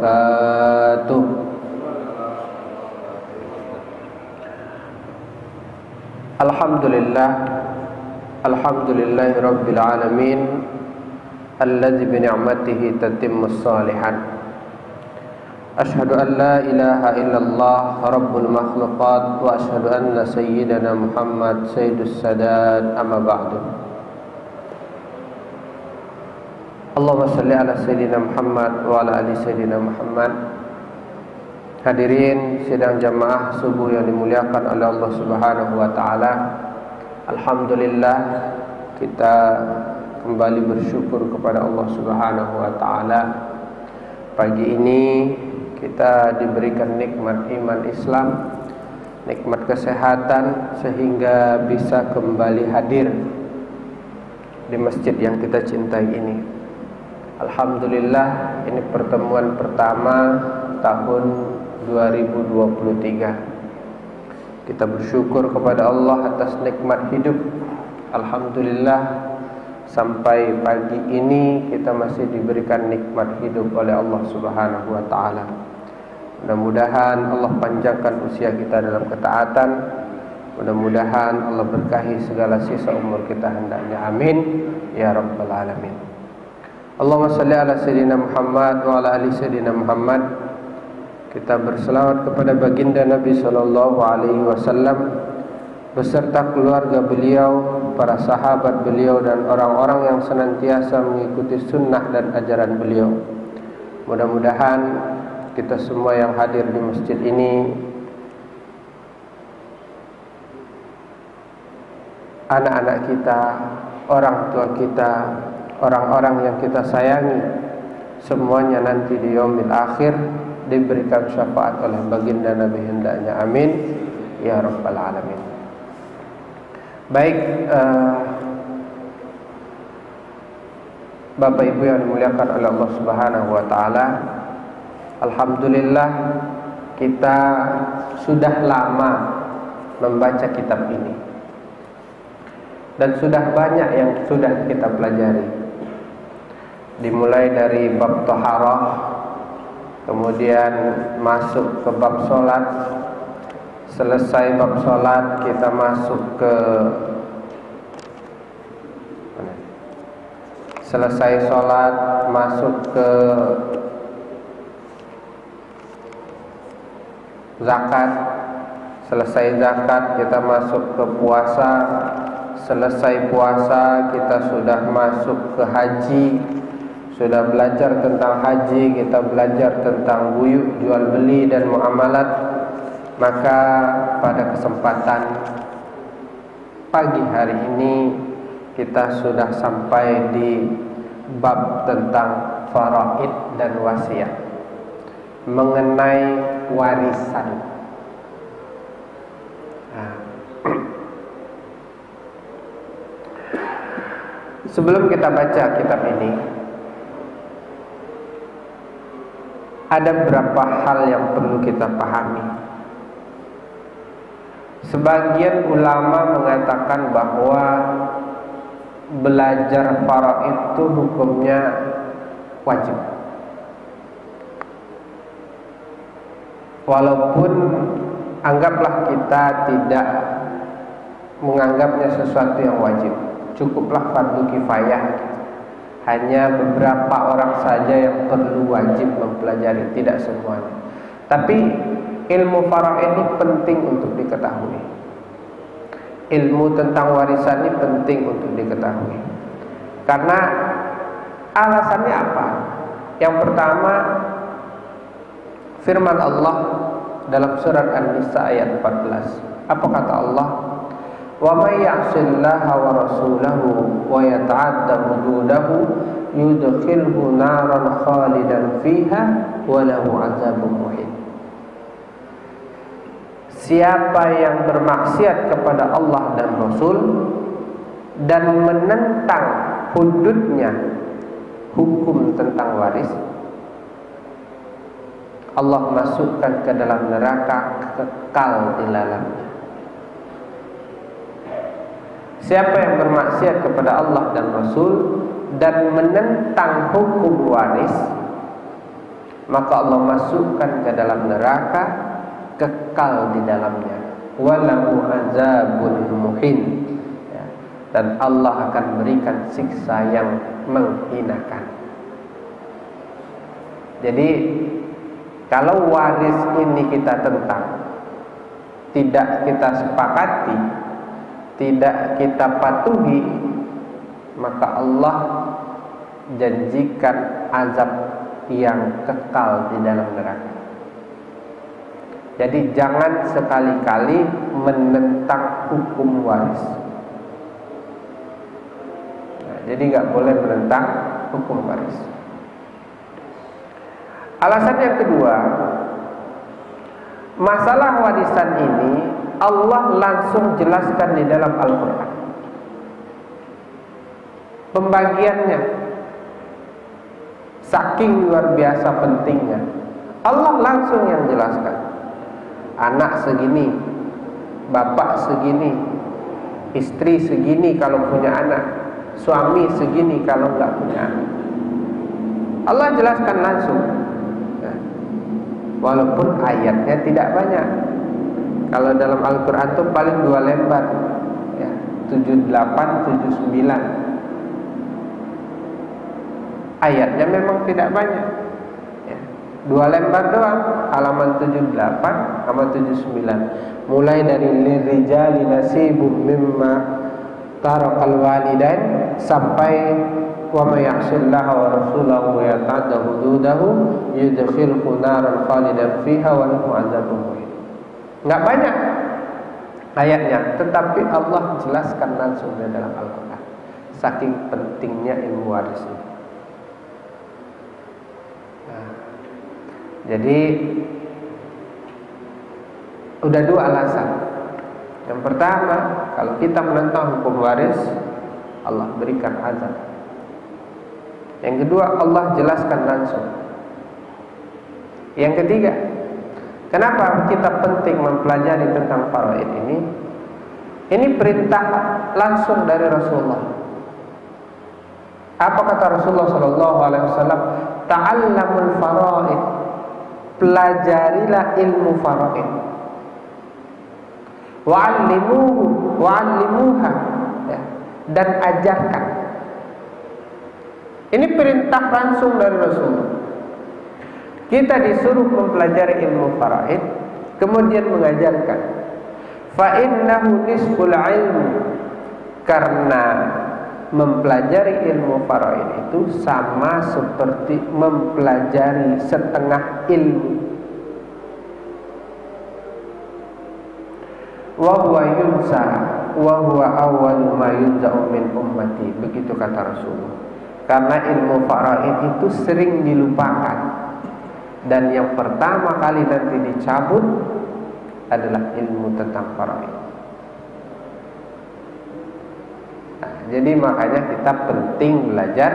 wabarakatuh. Alhamdulillahi rabbil alamin, alladzi bi ni'matihi tatimmus shalihat. Asyhadu an la ilaha illallah rabbul makhluqat wa asyhadu anna sayyidana Muhammad sayyidus sadat, amma ba'du. Allahumma shalli ala sayyidina Muhammad wa ala ali sayyidina Muhammad. Hadirin sidang jamaah subuh yang dimuliakan oleh Allah Subhanahu wa taala. Alhamdulillah, kita kembali bersyukur kepada Allah Subhanahu wa taala. Pagi ini kita diberikan nikmat iman Islam, nikmat kesehatan, sehingga bisa kembali hadir di masjid yang kita cintai ini. Alhamdulillah, ini pertemuan pertama tahun 2023. Kita bersyukur kepada Allah atas nikmat hidup. Alhamdulillah, sampai pagi ini kita masih diberikan nikmat hidup oleh Allah Subhanahu wa taala. Mudah-mudahan Allah panjangkan usia kita dalam ketaatan. Mudah-mudahan Allah berkahi segala sisa umur kita hendaknya. Amin ya rabbal alamin. Allahumma shalli ala sayyidina Muhammad wa ala ali sayyidina Muhammad. Kita berselawat kepada baginda Nabi sallallahu alaihi wasallam beserta keluarga beliau, para sahabat beliau, dan orang-orang yang senantiasa mengikuti sunnah dan ajaran beliau. Mudah-mudahan kita semua yang hadir di masjid ini, anak-anak kita, orang tua kita, orang-orang yang kita sayangi, semuanya nanti di yaumil akhir diberikan syafaat oleh baginda Nabi hendaknya. Amin ya rabbal alamin. Baik, Bapak Ibu yang dimuliakan oleh Allah Subhanahu wa taala, alhamdulillah kita sudah lama membaca kitab ini dan sudah banyak yang sudah kita pelajari. Dimulai dari bab taharah, kemudian masuk ke bab sholat. Selesai bab sholat, kita masuk ke selesai sholat, masuk ke zakat. Selesai zakat, kita masuk ke puasa. Selesai puasa, kita sudah masuk ke haji. Sudah belajar tentang haji, kita belajar tentang buyuk, jual beli, dan muamalat. Maka pada kesempatan pagi hari ini kita sudah sampai di bab tentang faraid dan wasiat, mengenai warisan. Sebelum kita baca kitab ini, ada beberapa hal yang perlu kita pahami. Sebagian ulama mengatakan bahwa belajar faraid itu hukumnya wajib. Walaupun anggaplah kita tidak menganggapnya sesuatu yang wajib, cukuplah fardu kifayah. Hanya beberapa orang saja yang perlu wajib mempelajari, tidak semuanya. Tapi ilmu faraid ini penting untuk diketahui. Ilmu tentang warisan ini penting untuk diketahui. Karena alasannya apa? Yang pertama, firman Allah dalam surat An-Nisa ayat 14. Apa kata Allah? Wa may ya'sillaha wa rasulahu wa yata'adda hududahu yudkhilhu naran khalidan fiha wa lahu 'adzabun muhin. Siapa yang bermaksiat kepada Allah dan Rasul dan menentang hududnya, hukum tentang waris, Allah masukkan ke dalam neraka, kekal di dalamnya. Siapa yang bermaksiat kepada Allah dan Rasul dan menentang hukum waris, maka Allah masukkan ke dalam neraka, kekal di dalamnya. Walahu azabun muhin, ya. Dan Allah akan berikan siksa yang menghinakan. Jadi kalau waris ini kita tentang, tidak kita sepakati, tidak kita patuhi, maka Allah janjikan azab yang kekal di dalam neraka. Jadi jangan sekali-kali menentang hukum waris. Nah, jadi nggak boleh menentang hukum waris. Alasan yang kedua, masalah warisan ini Allah langsung jelaskan di dalam Al-Quran. Pembagiannya saking luar biasa pentingnya, Allah langsung yang jelaskan. Anak segini, bapak segini, istri segini kalau punya anak, suami segini kalau nggak punya anak. Allah jelaskan langsung. Walaupun ayatnya tidak banyak. Kalau dalam Al-Quran itu paling 2 lembar, ya, 78, 79. Ayatnya memang tidak banyak, ya, 2 lembar doang, halaman 78 sama 79. Mulai dari lirijali nasibum mimma tarakal walidain sampai wa may ya'sillaha wa rasulahu wa yata'adda hududahu yudkhilhu naran khalidan fiha wa lahu 'adzabun muhin. Enggak banyak ayatnya, tetapi Allah jelaskan langsung di dalam Al-Qur'an. Saking pentingnya ilmu waris ini. Nah, jadi udah 2 alasan. Yang pertama, kalau kita menentang hukum waris, Allah berikan azab. Yang kedua, Allah jelaskan langsung. Yang ketiga, kenapa kita penting mempelajari tentang faraid ini? Ini perintah langsung dari Rasulullah. Apa kata Rasulullah SAW? Ta'allamul faraid, pelajarilah ilmu faraid. Wa'allimuha, ya, dan ajarkan. Ini perintah langsung dari Rasulullah. Kita disuruh mempelajari ilmu faraid, kemudian mengajarkan. Fa innahu nisful ilmu, karena mempelajari ilmu faraid itu sama seperti mempelajari setengah ilmu. Wa huwa yunsa wa huwa awwalu ma yunza'u min ummati, begitu kata Rasulullah. Karena ilmu faraid itu sering dilupakan, dan yang pertama kali nanti dicabut adalah ilmu tentang faraid. Nah, jadi makanya kita penting belajar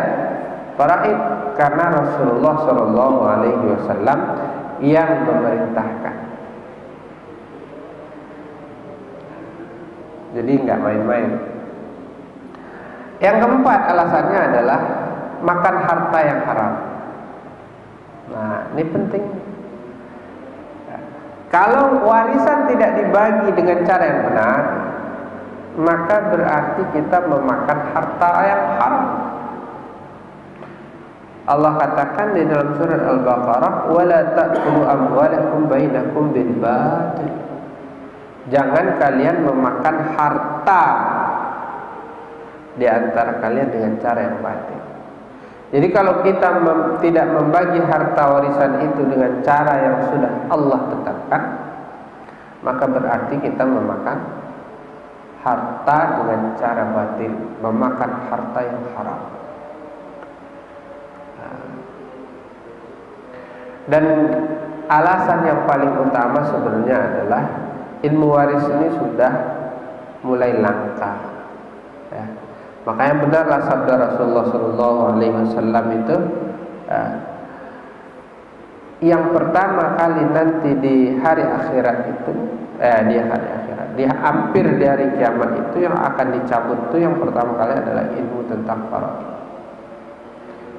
faraid, karena Rasulullah SAW yang memerintahkan. Jadi nggak main-main. Yang keempat alasannya adalah makan harta yang haram. Nah, ini penting. Kalau warisan tidak dibagi dengan cara yang benar, maka berarti kita memakan harta yang haram. Allah katakan di dalam surat Al-Baqarah, "Wala ta'kulu amwalakum bainakum bil batil." Jangan kalian memakan harta di antara kalian dengan cara yang batil. Jadi kalau kita tidak membagi harta warisan itu dengan cara yang sudah Allah tetapkan, maka berarti kita memakan harta dengan cara batil, memakan harta yang haram. Dan alasan yang paling utama sebenarnya adalah ilmu waris ini sudah mulai langka, ya. Makanya benarlah sabda Rasulullah SAW itu, yang pertama kali nanti di hari akhirat itu, hampir di hari kiamat itu yang akan dicabut itu yang pertama kali adalah ilmu tentang faraid.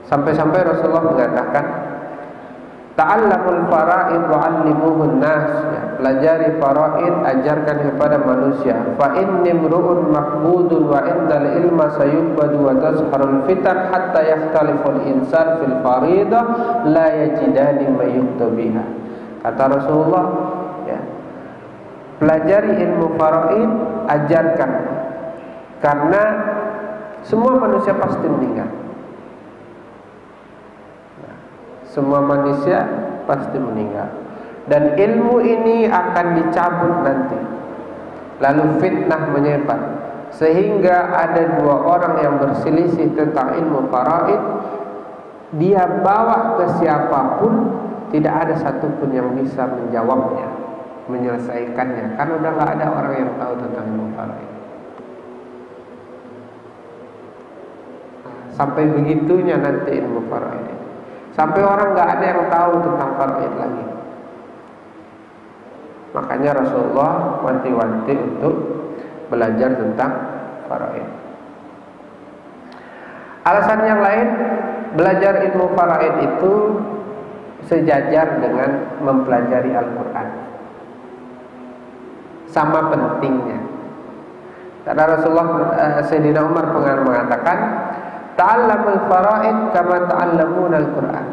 Sampai-sampai Rasulullah mengatakan, Ta'allamul fara'id wa'allimuhun nas, ya, pelajari faraid, ajarkan kepada manusia. Fa inni mru'un maqbudun wa indal ilma sayubadu wa tazharul fitan hatta yakhtaliful insan fil faridah la yajidani mayyuktabiha. Kata Rasulullah, ya, pelajari ilmu faraid, ajarkan, karena semua manusia pasti meninggal. Semua manusia pasti meninggal, dan ilmu ini akan dicabut nanti. Lalu fitnah menyebar, sehingga ada dua orang yang berselisih tentang ilmu faraid. Dia bawa ke siapapun, tidak ada satupun yang bisa menjawabnya, menyelesaikannya, karena udah gak ada orang yang tahu tentang ilmu faraid. Sampai begitunya nanti ilmu faraid, sampai orang gak ada yang tahu tentang faraid lagi. Makanya Rasulullah wanti-wanti untuk belajar tentang faraid. Alasan yang lain, belajar ilmu faraid itu sejajar dengan mempelajari Al-Quran. Sama pentingnya. Karena Rasulullah, Sayyidina Umar pernah mengatakan, ta'allamul faraid kama ta'allamuna al-Quran.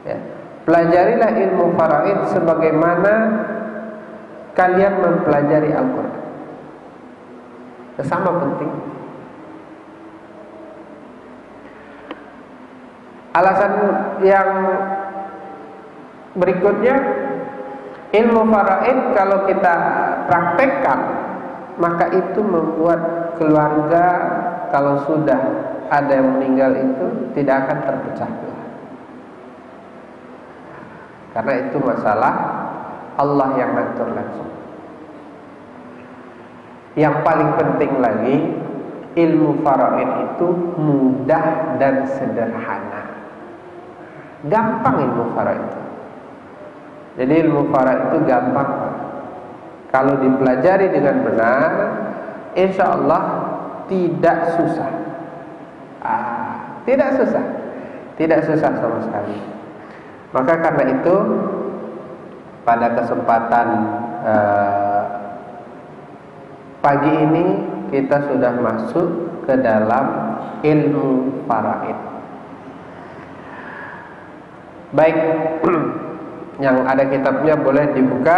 Ya, pelajarilah ilmu faraid sebagaimana kalian mempelajari Al-Quran. Sama penting. Alasan yang berikutnya, ilmu faraid kalau kita praktekkan, maka itu membuat keluarga kalau sudah ada yang meninggal itu tidak akan terpecah belah. Karena itu masalah Allah yang ngatur langsung. Yang paling penting lagi, ilmu faraid itu mudah dan sederhana. Gampang ilmu faraid itu. Jadi ilmu faraid itu gampang. Kalau dipelajari dengan benar, insya Allah tidak susah. Tidak susah sama sekali. Maka karena itu, pada kesempatan pagi ini kita sudah masuk ke dalam ilmu faraid. Baik, yang ada kitabnya boleh dibuka,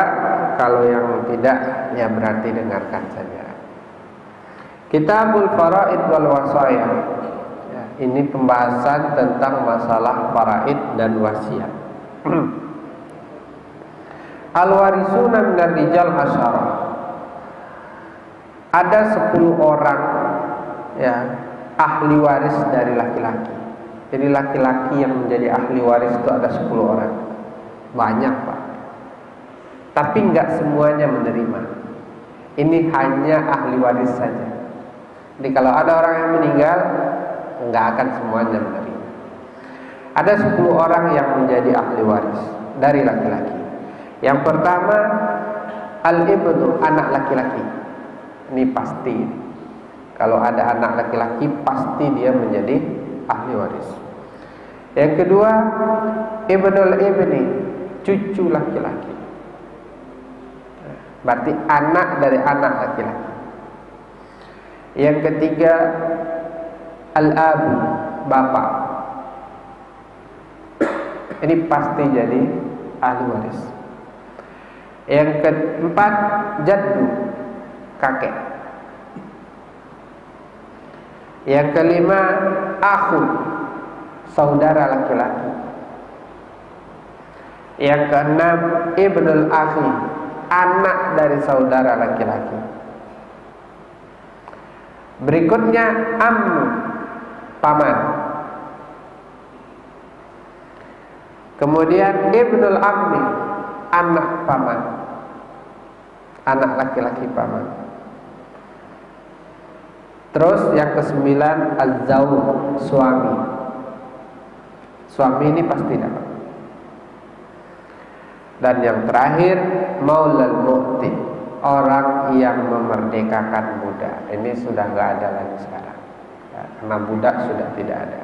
kalau yang tidak ya berarti dengarkan saja. Kitabul Faraid wal Wasaya. Ya, ini pembahasan tentang masalah faraid dan wasiat. Al-warisuna minar rijal asyara. Ada 10 orang, ya, ahli waris dari laki-laki. Jadi laki-laki yang menjadi ahli waris itu ada 10 orang. Banyak, Pak. Tapi enggak semuanya menerima. Ini hanya ahli waris saja. Jadi kalau ada orang yang meninggal, enggak akan semuanya menerima. Ada 10 orang yang menjadi ahli waris dari laki-laki. Yang pertama, al-ibnu, anak laki-laki. Ini pasti. Kalau ada anak laki-laki, pasti dia menjadi ahli waris. Yang kedua, ibnul ibni, cucu laki-laki. Berarti anak dari anak laki-laki. Yang ketiga, al-abu, bapak. Ini pasti jadi ahli waris. Yang keempat, jaddu, kakek. Yang kelima, akhu, saudara laki-laki. Yang keenam, ibnul akhi, anak dari saudara laki-laki. Berikutnya, ammu, paman. Kemudian ibnul ammi, anak paman, anak laki-laki paman. Terus yang kesembilan, az-zawj, suami. Suami ini pasti dapat. Dan yang terakhir, maulal mu'ti, orang yang memerdekakan budak. Ini sudah nggak ada lagi sekarang, ya, karena budak sudah tidak ada.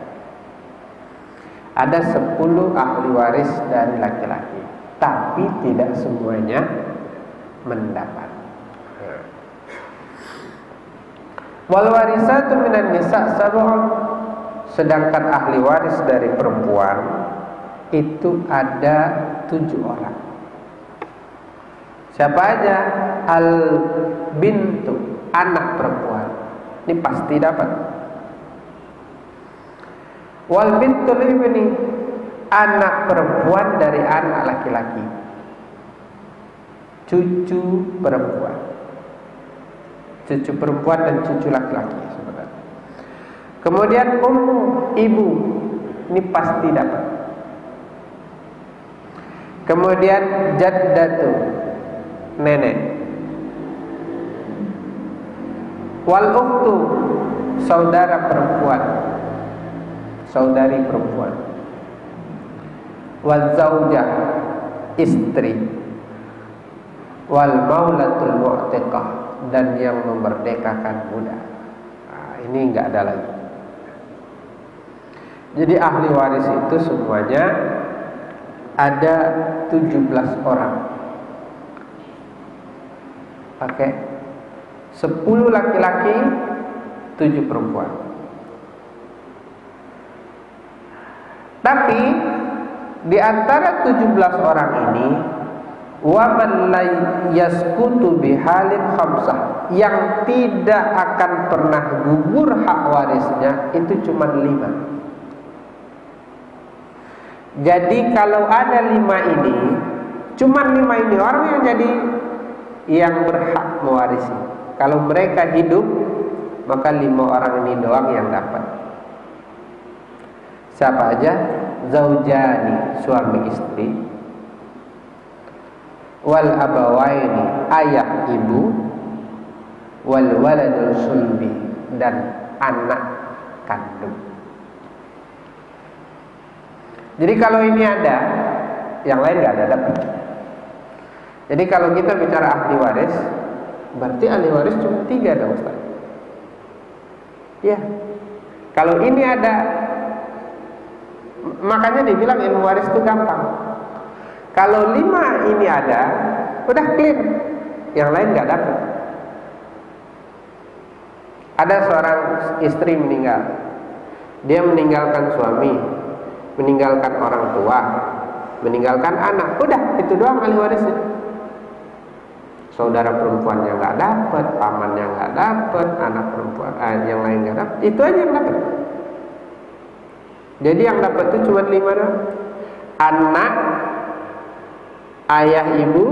Ada 10 ahli waris dari laki-laki, tapi tidak semuanya mendapat. Wal warisatu minan nisa sab'un, sedangkan ahli waris dari perempuan itu ada 7 orang. Siapa aja? Al bintu, anak perempuan, ini pasti dapat. Wal bintul ibni, anak perempuan dari anak laki-laki, cucu perempuan. Cucu perempuan dan cucu laki-laki sebenarnya. Kemudian ummu, ibu, ini pasti dapat. Kemudian jaddatu, nenek. Wal ukhtu, saudara perempuan, saudari perempuan. Wal zaujah, istri. Wal maulatul mu'tiqah, dan yang memerdekakan budak. Nah, ini enggak ada lagi. Jadi ahli waris itu semuanya ada 17 orang. Oke. 10 laki-laki, 7 perempuan. Tapi di antara 17 orang ini, wa man la yasqutu bihalin khamsah, yang tidak akan pernah gugur hak warisnya itu cuma 5. Jadi kalau ada 5 ini, cuma 5 ini orang yang jadi yang berhak mewarisi. Kalau mereka hidup, maka 5 orang ini doang yang dapat. Siapa aja? Zaujani, suami istri. Wal abawaini, ayah ibu. Wal waladul sulbi, dan anak kandung. Jadi kalau ini ada, yang lain nggak ada dapat. Jadi kalau kita bicara ahli waris, berarti ahli waris cuma 3 dong, Ustaz. Ya. Kalau ini ada, makanya dibilang ilmu waris itu gampang. Kalau 5 ini ada, udah clear, yang lain nggak dapat. Ada seorang istri meninggal, dia meninggalkan suami, meninggalkan orang tua, meninggalkan anak, udah itu doang ahli warisnya. Saudara perempuannya nggak dapat, pamannya nggak dapat, anak perempuan yang lain nggak dapat, itu aja yang dapat. Jadi yang dapat itu cuma 5 doang. Anak, ayah ibu,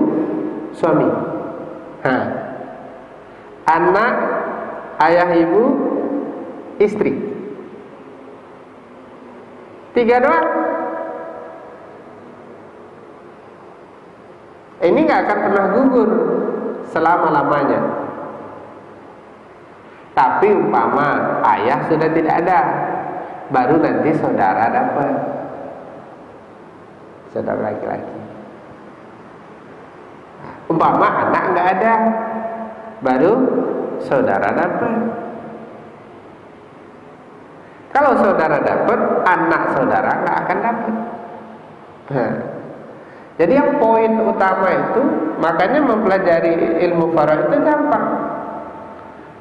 suami. Anak, ayah ibu, istri. 3 doang. Ini nggak akan pernah gugur selama-lamanya. Tapi umpama ayah sudah tidak ada, baru nanti saudara dapat, saudara laki-laki. Umpama anak nggak ada, baru saudara dapat. Kalau saudara dapat, anak saudara nggak akan dapat. Jadi yang poin utama itu, makanya mempelajari ilmu faraid itu gampang.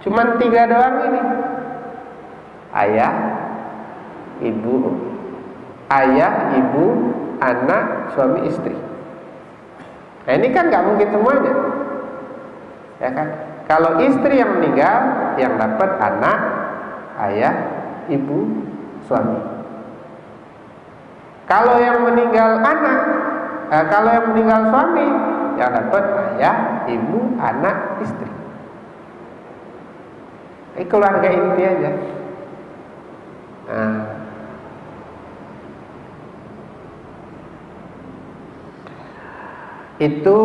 Cuman 3 doang ini. Ayah, ibu, anak, suami, istri. Nah ini kan nggak mungkin semuanya, ya kan? Kalau istri yang meninggal, yang dapat anak, ayah, ibu, suami. Kalau yang meninggal anak, kalau yang meninggal suami, yang dapat ayah, ibu, anak, istri. Keluarga inti aja. Itu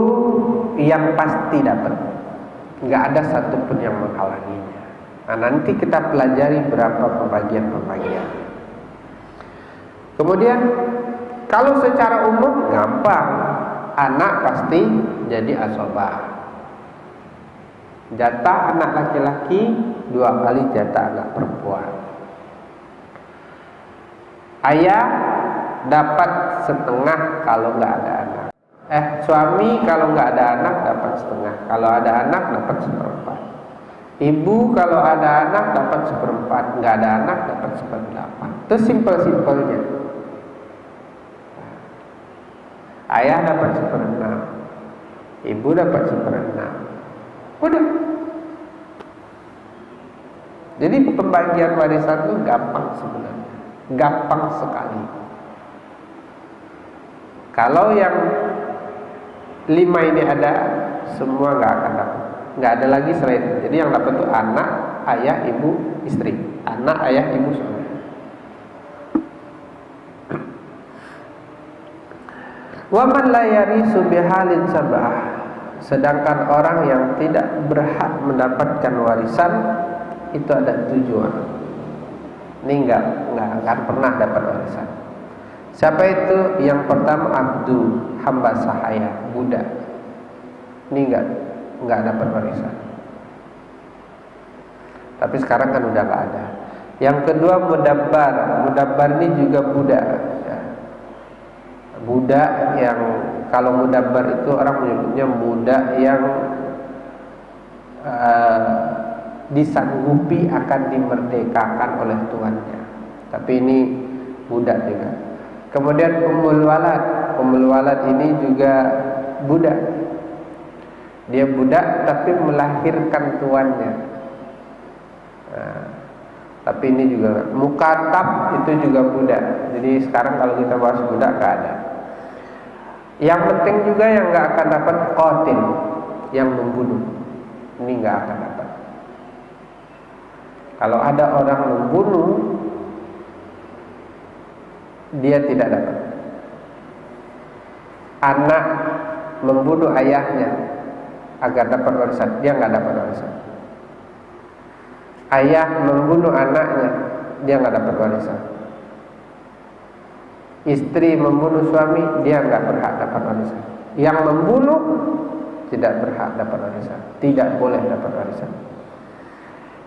yang pasti dapat, nggak ada satupun yang menghalanginya. Nah, nanti kita pelajari berapa pembagian. Kemudian kalau secara umum gampang, anak pasti jadi asobah. Jatah anak laki-laki 2 kali jatah anak perempuan. Ayah dapat setengah kalau nggak ada anak. Suami kalau nggak ada anak dapat setengah, kalau ada anak dapat seperempat. Ibu kalau ada anak dapat seperempat, nggak ada anak dapat seperdelapan. Itu simpel-simpelnya. Ayah dapat seperenam, ibu dapat seperenam. Udah. Jadi pembagian warisan itu gampang sebenarnya, gampang sekali. Kalau yang 5 ini ada, semua nggak akan dapat, nggak ada lagi selain itu. Jadi yang dapat itu anak, ayah, ibu, istri, anak, ayah, ibu, suami. Wa man la yarisu bihalin sabah, sedangkan orang yang tidak berhak mendapatkan warisan itu ada 7 orang. Ini nggak akan pernah dapat warisan. Siapa itu? Yang pertama abdu, hamba sahaya, budak. Ini nggak dapat warisan. Tapi sekarang kan udah nggak ada. Yang kedua mudabbar. Mudabbar ini juga budak. Ya. Budak yang, kalau mudabbar itu orang menyebutnya budak yang disanggupi akan dimerdekakan oleh tuannya. Tapi ini budak juga. Kemudian ummul walad. Ummul walad ini juga budak. Dia budak tapi melahirkan tuannya. Nah, tapi ini juga mukatab, itu juga budak. Jadi sekarang kalau kita bahas budak gak ada. Yang penting juga yang gak akan dapat qatil, yang membunuh. Ini gak akan dapat. Kalau ada orang membunuh, dia tidak dapat. Anak membunuh ayahnya agar dapat warisan, dia nggak dapat warisan. Ayah membunuh anaknya, dia nggak dapat warisan. Istri membunuh suami, dia nggak berhak dapat warisan. Yang membunuh tidak berhak dapat warisan, tidak boleh dapat warisan.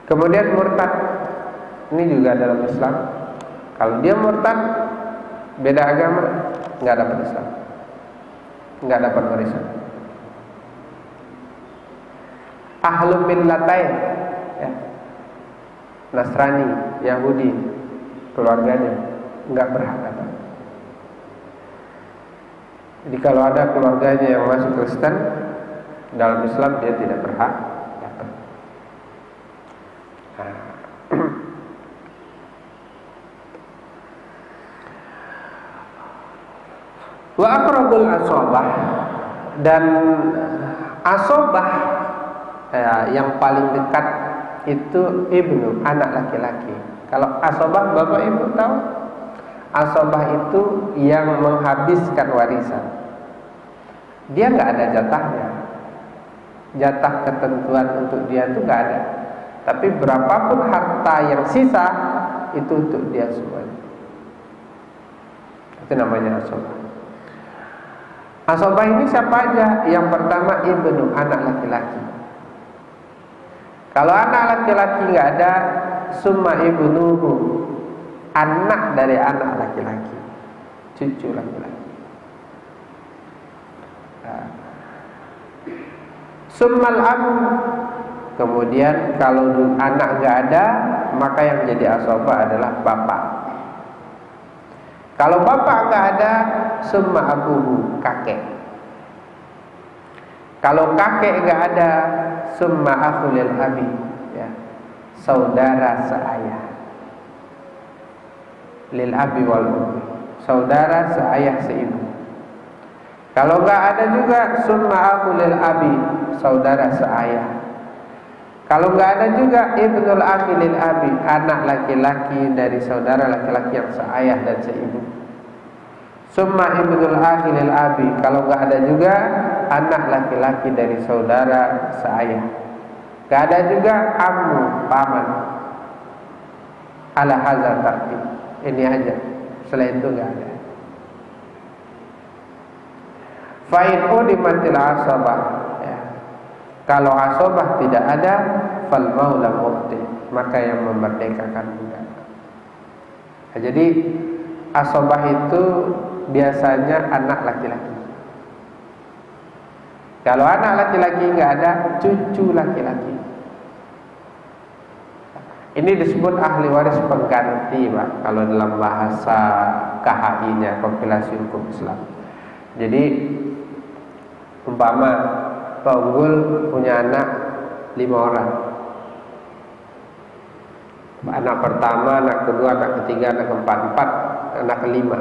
Kemudian murtad, ini juga dalam Islam. Kalau dia murtad, beda agama, nggak dapat Islam, nggak dapat warisan. Ahlul millatain, ya, Nasrani, Yahudi, keluarganya nggak berhak dapat. Jadi kalau ada keluarganya yang masuk Kristen, dalam Islam dia tidak berhak dapat. Wa aqrabul asobah, dan asobah yang paling dekat itu ibnu, anak laki-laki. Kalau asobah bapak ibu tahu, asobah itu yang menghabiskan warisan. Dia nggak ada jatahnya, jatah ketentuan untuk dia itu nggak ada. Tapi berapapun harta yang sisa itu untuk dia semuanya. Itu namanya asobah. Asobah ini siapa aja? Yang pertama ibnu, anak laki-laki. Kalau anak laki-laki nggak ada, summa ibnuhu, anak dari anak laki-laki, cucu laki-laki. Summal abu, kemudian kalau anak nggak ada, maka yang jadi asobah adalah bapak. Kalau bapak nggak ada, summa abuhu, kakek. Kalau kakek nggak ada, summa akhulil abi, ya, saudara seayah. Lil abi wal ummi, saudara seayah seibu. Kalau nggak ada juga, summa akhulil abi, saudara seayah. Kalau nggak ada juga, ibnul akhi lil abi, anak laki-laki dari saudara laki-laki yang seayah dan seibu. Summa ibnul akhi lil abi, kalau nggak ada juga, anak laki-laki dari saudara seayah. Nggak ada juga, ammu, paman. Ala hazal tartib, ini aja. Selain itu nggak ada. Fa'in udimatil asobah, ya. Kalau asobah tidak ada, fal maula mu'ti, maka yang memerdekakan budak. Nah, jadi asobah itu biasanya anak laki-laki. Kalau anak laki-laki nggak ada, cucu laki-laki. Ini disebut ahli waris pengganti, Pak, kalau dalam bahasa KHI-nya, kompilasi hukum Islam. Jadi umpama Pak Unggul punya anak 5 orang. Anak pertama, anak kedua, anak ketiga, anak keempat, anak kelima.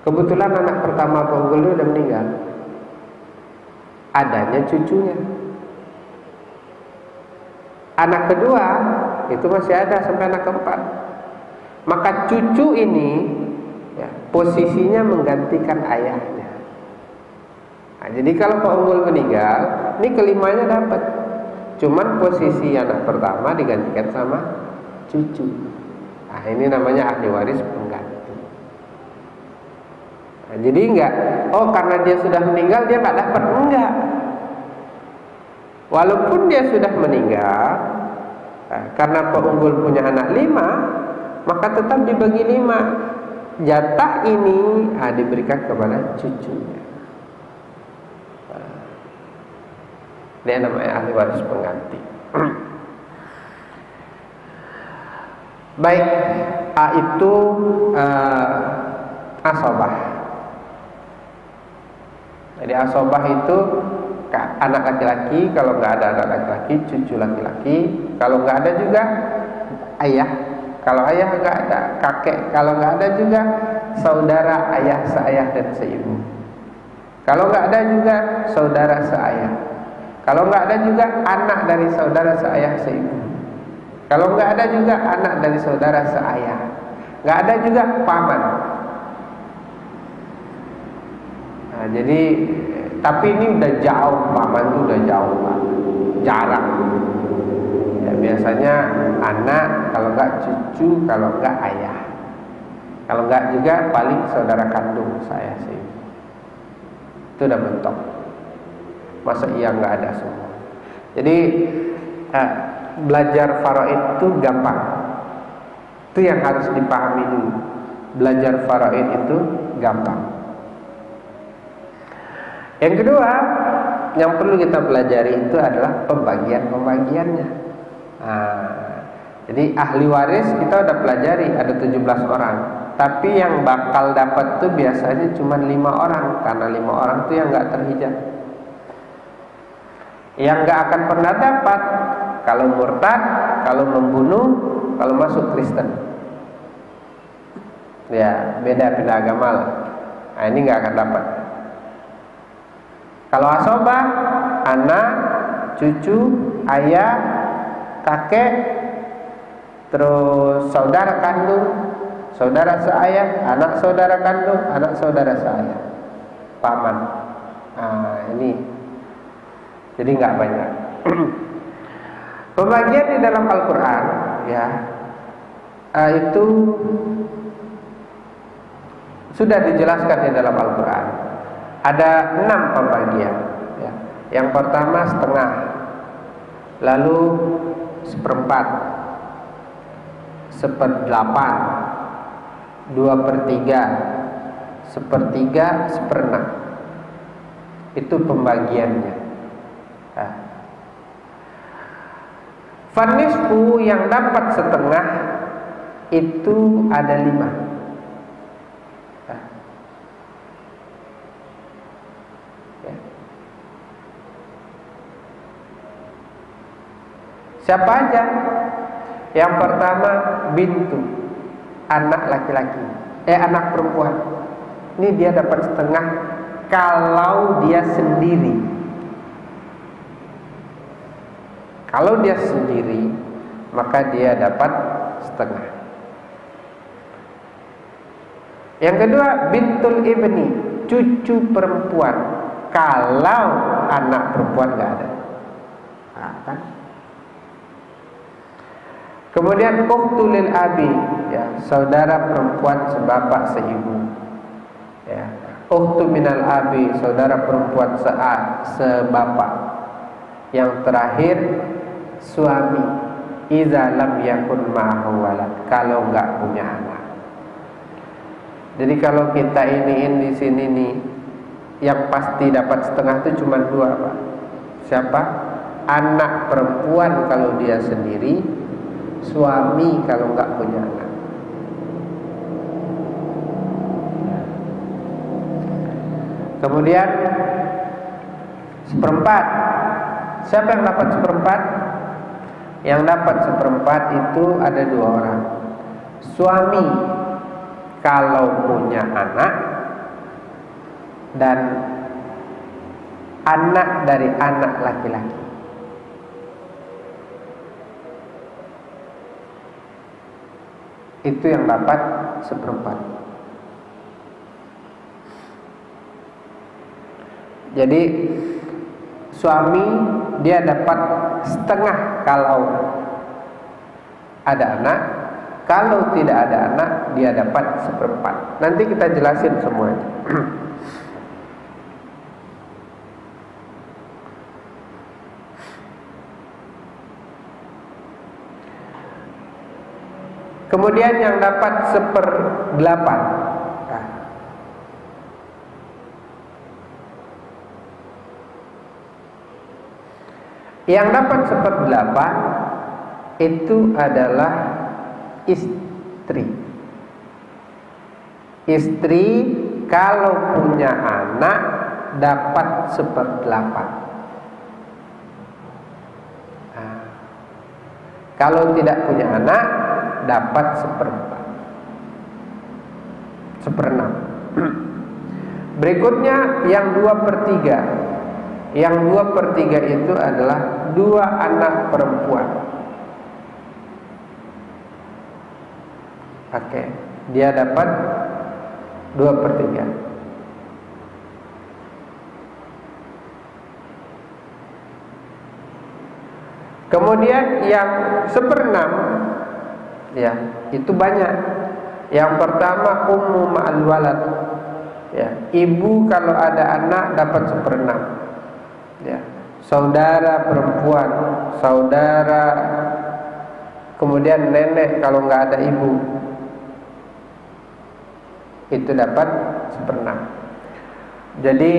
Kebetulan anak pertama Pak Unggul itu udah meninggal. Adanya cucunya. Anak kedua itu masih ada sampai anak keempat. Maka cucu ini ya, posisinya menggantikan ayahnya. Nah, jadi kalau Pak Unggul meninggal, ini kelimanya dapat. Cuman posisi anak pertama digantikan sama cucu. Nah, ini namanya ahli waris pengganti. Nah, jadi enggak, oh karena dia sudah meninggal dia enggak dapat, enggak. Walaupun dia sudah meninggal, nah, karena Pak Unggul punya anak 5, maka tetap dibagi 5. Jatah ini diberikan kepada cucunya. Nah, dia namanya ahli waris pengganti. Baik, itu asobah. Jadi asobah itu anak laki-laki, kalau nggak ada anak laki-laki, cucu laki-laki. Kalau nggak ada juga ayah. Kalau ayah nggak ada, kakek. Kalau nggak ada juga saudara ayah seayah dan seibu. Kalau nggak ada juga saudara seayah. Kalau nggak ada juga anak dari saudara seayah seibu. Kalau nggak ada juga anak dari saudara seayah. Nggak ada juga paman. Nah, jadi tapi ini udah jauh, paman itu udah jauh, Pak. Jarang. Ya, biasanya anak, kalau enggak cucu, kalau enggak ayah. Kalau enggak juga paling saudara kandung saya sih. Itu udah mentok. Masa iya enggak ada semua. Jadi belajar faraid itu gampang. Itu yang harus dipahami dulu. Belajar faraid itu gampang. Yang kedua, yang perlu kita pelajari itu adalah pembagian-pembagiannya. Jadi ahli waris kita udah pelajari ada 17 orang. Tapi yang bakal dapat tuh biasanya cuma 5 orang, karena 5 orang tuh yang nggak terhijab. Yang nggak akan pernah dapat kalau murtad, kalau membunuh, kalau masuk Kristen. Ya beda agama lah. Nah, ini nggak akan dapat. Kalau asobah, anak, cucu, ayah, kakek, terus saudara kandung, saudara seayah, anak saudara kandung, anak saudara seayah, paman. Nah, ini jadi nggak banyak. Pembagian di dalam Al-Quran, ya, itu sudah dijelaskan di dalam Al-Quran. Ada 6 pembagian ya. Yang pertama setengah, lalu 1/4, 1/8, 2/3, 1/3, 1/6. Itu pembagiannya. Fanisfu yang dapat setengah itu ada 5. Siapa aja? Yang pertama bintu, anak laki-laki, anak perempuan. Ini dia dapat setengah kalau dia sendiri. Kalau dia sendiri, maka dia dapat setengah. Yang kedua bintul ibni, cucu perempuan. Kalau anak perempuan nggak ada, kan? Kemudian ukhtulil abi, ya, saudara perempuan sebapak seibu. Ya, ukhtu minal abi, saudara perempuan sebapak. Yang terakhir suami, idza lam yakun ma'ahu walad, kalau enggak punya anak. Jadi kalau kita iniin di sini nih, yang pasti dapat setengah itu cuma dua, Pak. Siapa? Anak perempuan kalau dia sendiri, suami kalau nggak punya anak. Kemudian seperempat. Siapa yang dapat seperempat? Yang dapat seperempat itu ada dua orang. Suami kalau punya anak, dan anak dari anak laki-laki. Itu yang dapat seperempat. Jadi suami dia dapat setengah kalau ada anak, kalau tidak ada anak dia dapat seperempat. Nanti kita jelasin semuanya. Kemudian yang dapat 1/8. Yang dapat 1/8 itu adalah istri. Istri kalau punya anak dapat 1/8. Kalau tidak punya anak dapat 1/6. Berikutnya yang 2/3. Yang 2/3 itu adalah 2 anak perempuan. Oke, dia dapat 2/3. Kemudian yang 1/6, ya, itu banyak. Yang pertama ummu ma'al walad. Ya, ibu kalau ada anak dapat 1/6. Ya, saudara perempuan, saudara, kemudian nenek kalau nggak ada ibu, itu dapat 1/6. Jadi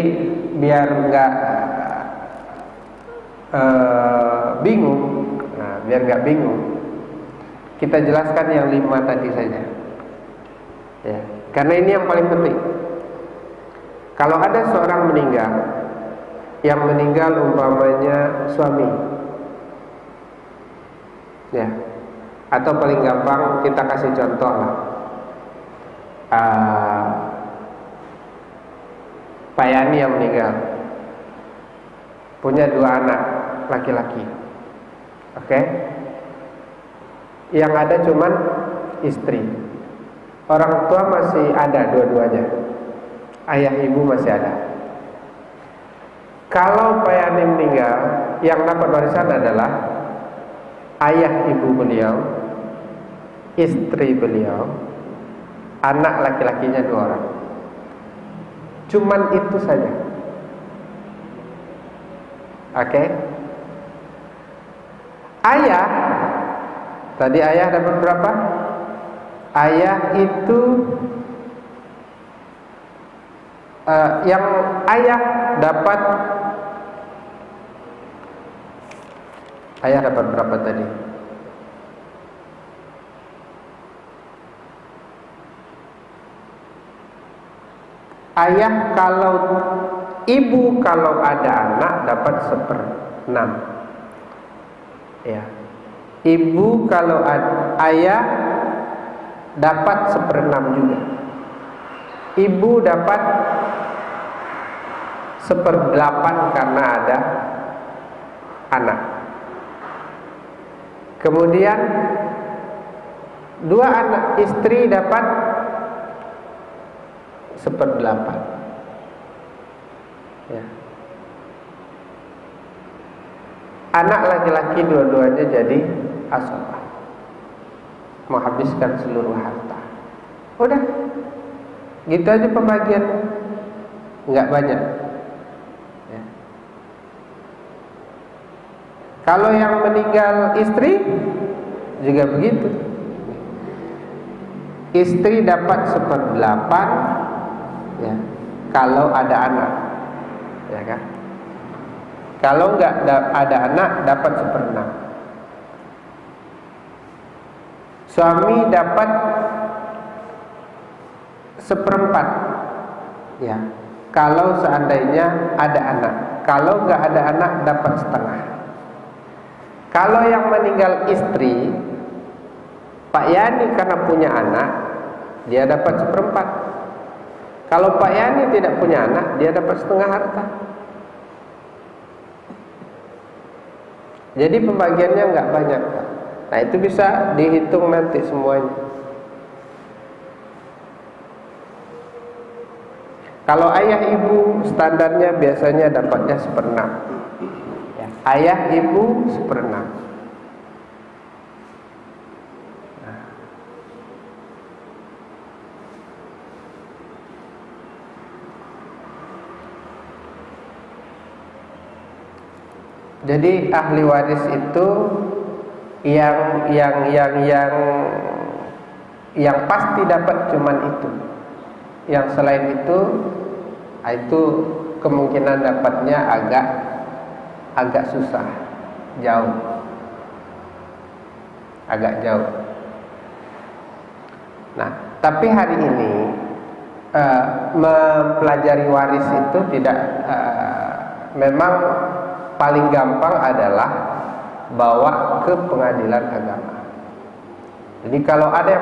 biar nggak bingung, biar nggak bingung, kita jelaskan yang 5 tadi saja. Ya, karena ini yang paling penting. Kalau ada seorang meninggal, yang meninggal umpamanya suami, ya, atau paling gampang kita kasih contoh lah, Pak Yani yang meninggal, punya 2 anak laki-laki, oke? Yang ada cuman istri, orang tua masih ada dua-duanya, ayah ibu masih ada. Kalau Pak Yani meninggal, yang dapat warisan adalah ayah ibu beliau, istri beliau, anak laki-lakinya 2 orang. Cuman itu saja. Oke? Ayah, tadi ayah dapat berapa? Ayah itu yang ayah dapat berapa tadi? Ayah kalau ibu kalau ada anak dapat 1/6. Ya. Ibu kalau ayah dapat 1/6 juga. Ibu dapat 1/8 karena ada anak. Kemudian 2 anak istri dapat 1/8. Ya. Anak laki-laki dua-duanya jadi asabah, menghabiskan seluruh harta. Udah, gitu aja pembagian, nggak banyak. Ya. Kalau yang meninggal istri juga begitu. istri dapat 1/8 ya, kalau ada anak, ya kan? Kalau nggak ada anak dapat 1/6. Suami dapat 1/4 ya, kalau seandainya ada anak. Kalau nggak ada anak dapat 1/2. Kalau yang meninggal istri, Pak Yani karena punya anak, dia dapat 1/4. Kalau Pak Yani tidak punya anak, dia dapat 1/2 harta. Jadi pembagiannya nggak banyak. Nah, itu bisa dihitung nanti semuanya. Kalau ayah ibu standarnya biasanya dapatnya 1/6 ya. Ayah ibu 1/6. Jadi ahli waris itu yang pasti dapat cuman itu. Yang selain itu kemungkinan dapatnya agak susah, agak jauh. Nah, tapi hari ini mempelajari waris itu tidak memang paling gampang adalah bawa ke pengadilan agama. Jadi kalau ada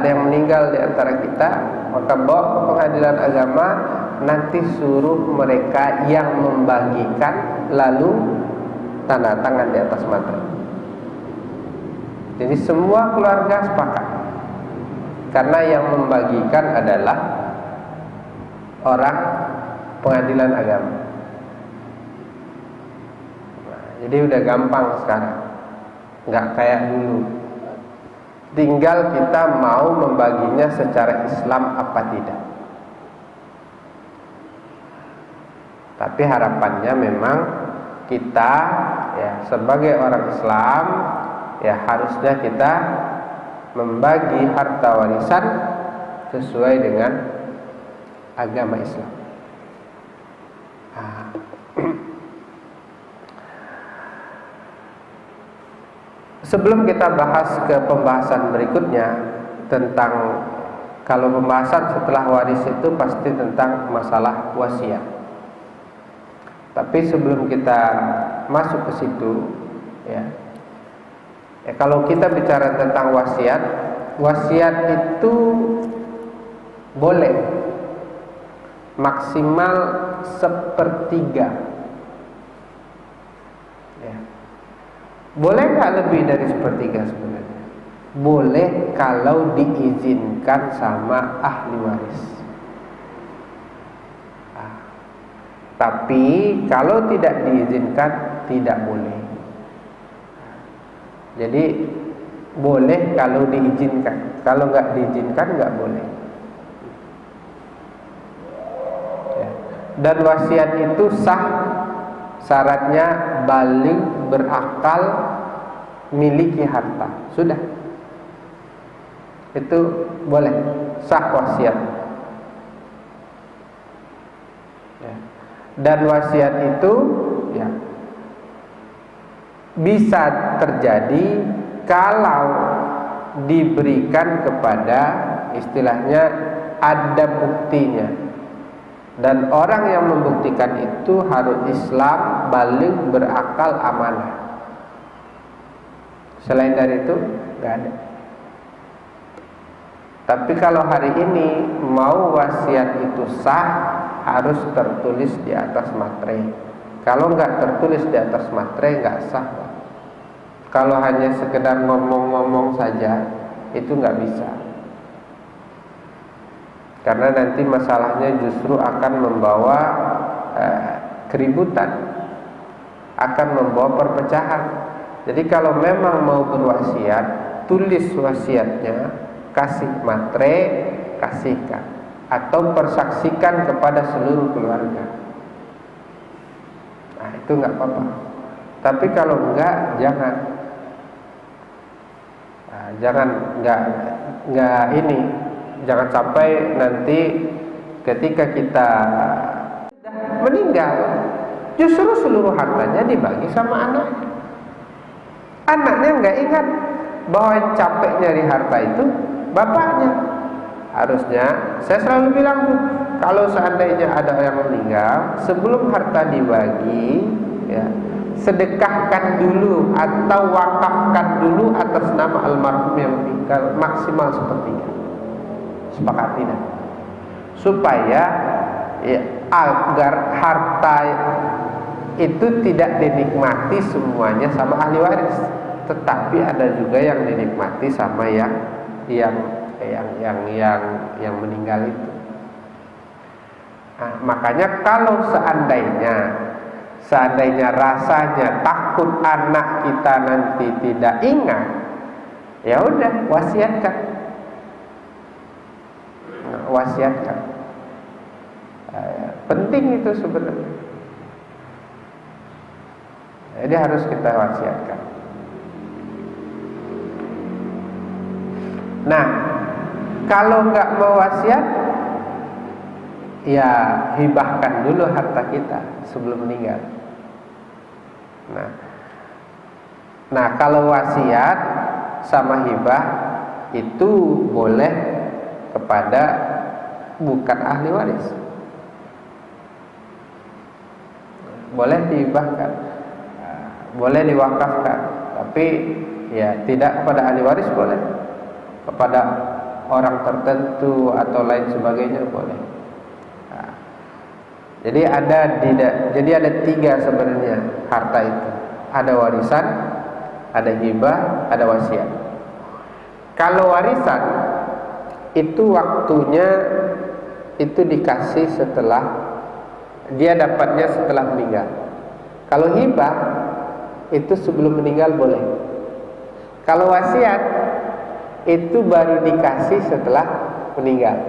yang meninggal di antara kita, maka bawa ke pengadilan agama, nanti suruh mereka yang membagikan, lalu tanda tangan di atas materai. Jadi semua keluarga sepakat, karena yang membagikan adalah orang pengadilan agama. Jadi udah gampang sekarang, nggak kayak dulu. Tinggal kita mau membaginya secara Islam apa tidak. Tapi harapannya memang kita ya sebagai orang Islam ya harusnya kita membagi harta warisan sesuai dengan agama Islam. Sebelum kita bahas ke pembahasan berikutnya tentang, kalau pembahasan setelah waris itu pasti tentang masalah wasiat. Tapi sebelum kita masuk ke situ ya, kalau kita bicara tentang wasiat itu boleh maksimal 1/3. Boleh nggak lebih dari 1/3 sebenarnya? Boleh kalau diizinkan sama ahli waris. Tapi kalau tidak diizinkan tidak boleh. Jadi boleh kalau diizinkan, kalau nggak diizinkan nggak boleh. Dan wasiat itu sah, syaratnya baligh, berakal, miliki harta. Sudah, itu boleh, sah wasiat. Dan wasiat itu ya bisa terjadi kalau diberikan kepada, istilahnya ada buktinya, dan orang yang membuktikan itu harus Islam, baligh, berakal, amanah. Selain dari itu nggak ada. Tapi kalau hari ini mau wasiat itu sah, harus tertulis di atas materai. Kalau nggak tertulis di atas materai nggak sah. Kalau hanya sekedar ngomong-ngomong saja itu nggak bisa. Karena nanti masalahnya justru akan membawa keributan, akan membawa perpecahan. Jadi kalau memang mau berwasiat, tulis wasiatnya, kasih materai, kasihkan, atau persaksikan kepada seluruh keluarga. Nah, itu nggak apa-apa. Tapi kalau enggak, jangan. Jangan nggak ini, jangan sampai nanti ketika kita meninggal justru seluruh hartanya dibagi sama anaknya. Anaknya nggak ingat bahwa yang capek nyari harta itu bapaknya. Harusnya saya selalu bilang tuh, kalau seandainya ada yang meninggal, sebelum harta dibagi, ya, sedekahkan dulu atau wakafkan dulu atas nama almarhum yang meninggal maksimal sepertiga. Sepakati dah. Supaya ya, agar harta itu tidak dinikmati semuanya sama ahli waris, tetapi ada juga yang dinikmati sama yang meninggal itu. Nah, makanya kalau seandainya rasanya takut anak kita nanti tidak ingat, ya udah wasiatkan. Wasiatkan. Penting itu sebenarnya. Jadi harus kita wasiatkan. Nah, kalau nggak mau wasiat, ya hibahkan dulu harta kita sebelum meninggal. Nah, kalau wasiat sama hibah itu boleh kepada bukan ahli waris, boleh dihibahkan, boleh diwakafkan, tapi ya tidak kepada ahli waris boleh, kepada orang tertentu atau lain sebagainya boleh. Jadi ada tiga sebenarnya harta itu. Ada warisan, ada hibah, ada wasiat. Kalau warisan itu waktunya itu dikasih setelah dia dapatnya setelah meninggal. Kalau hibah itu sebelum meninggal boleh. Kalau wasiat itu baru dikasih setelah meninggal.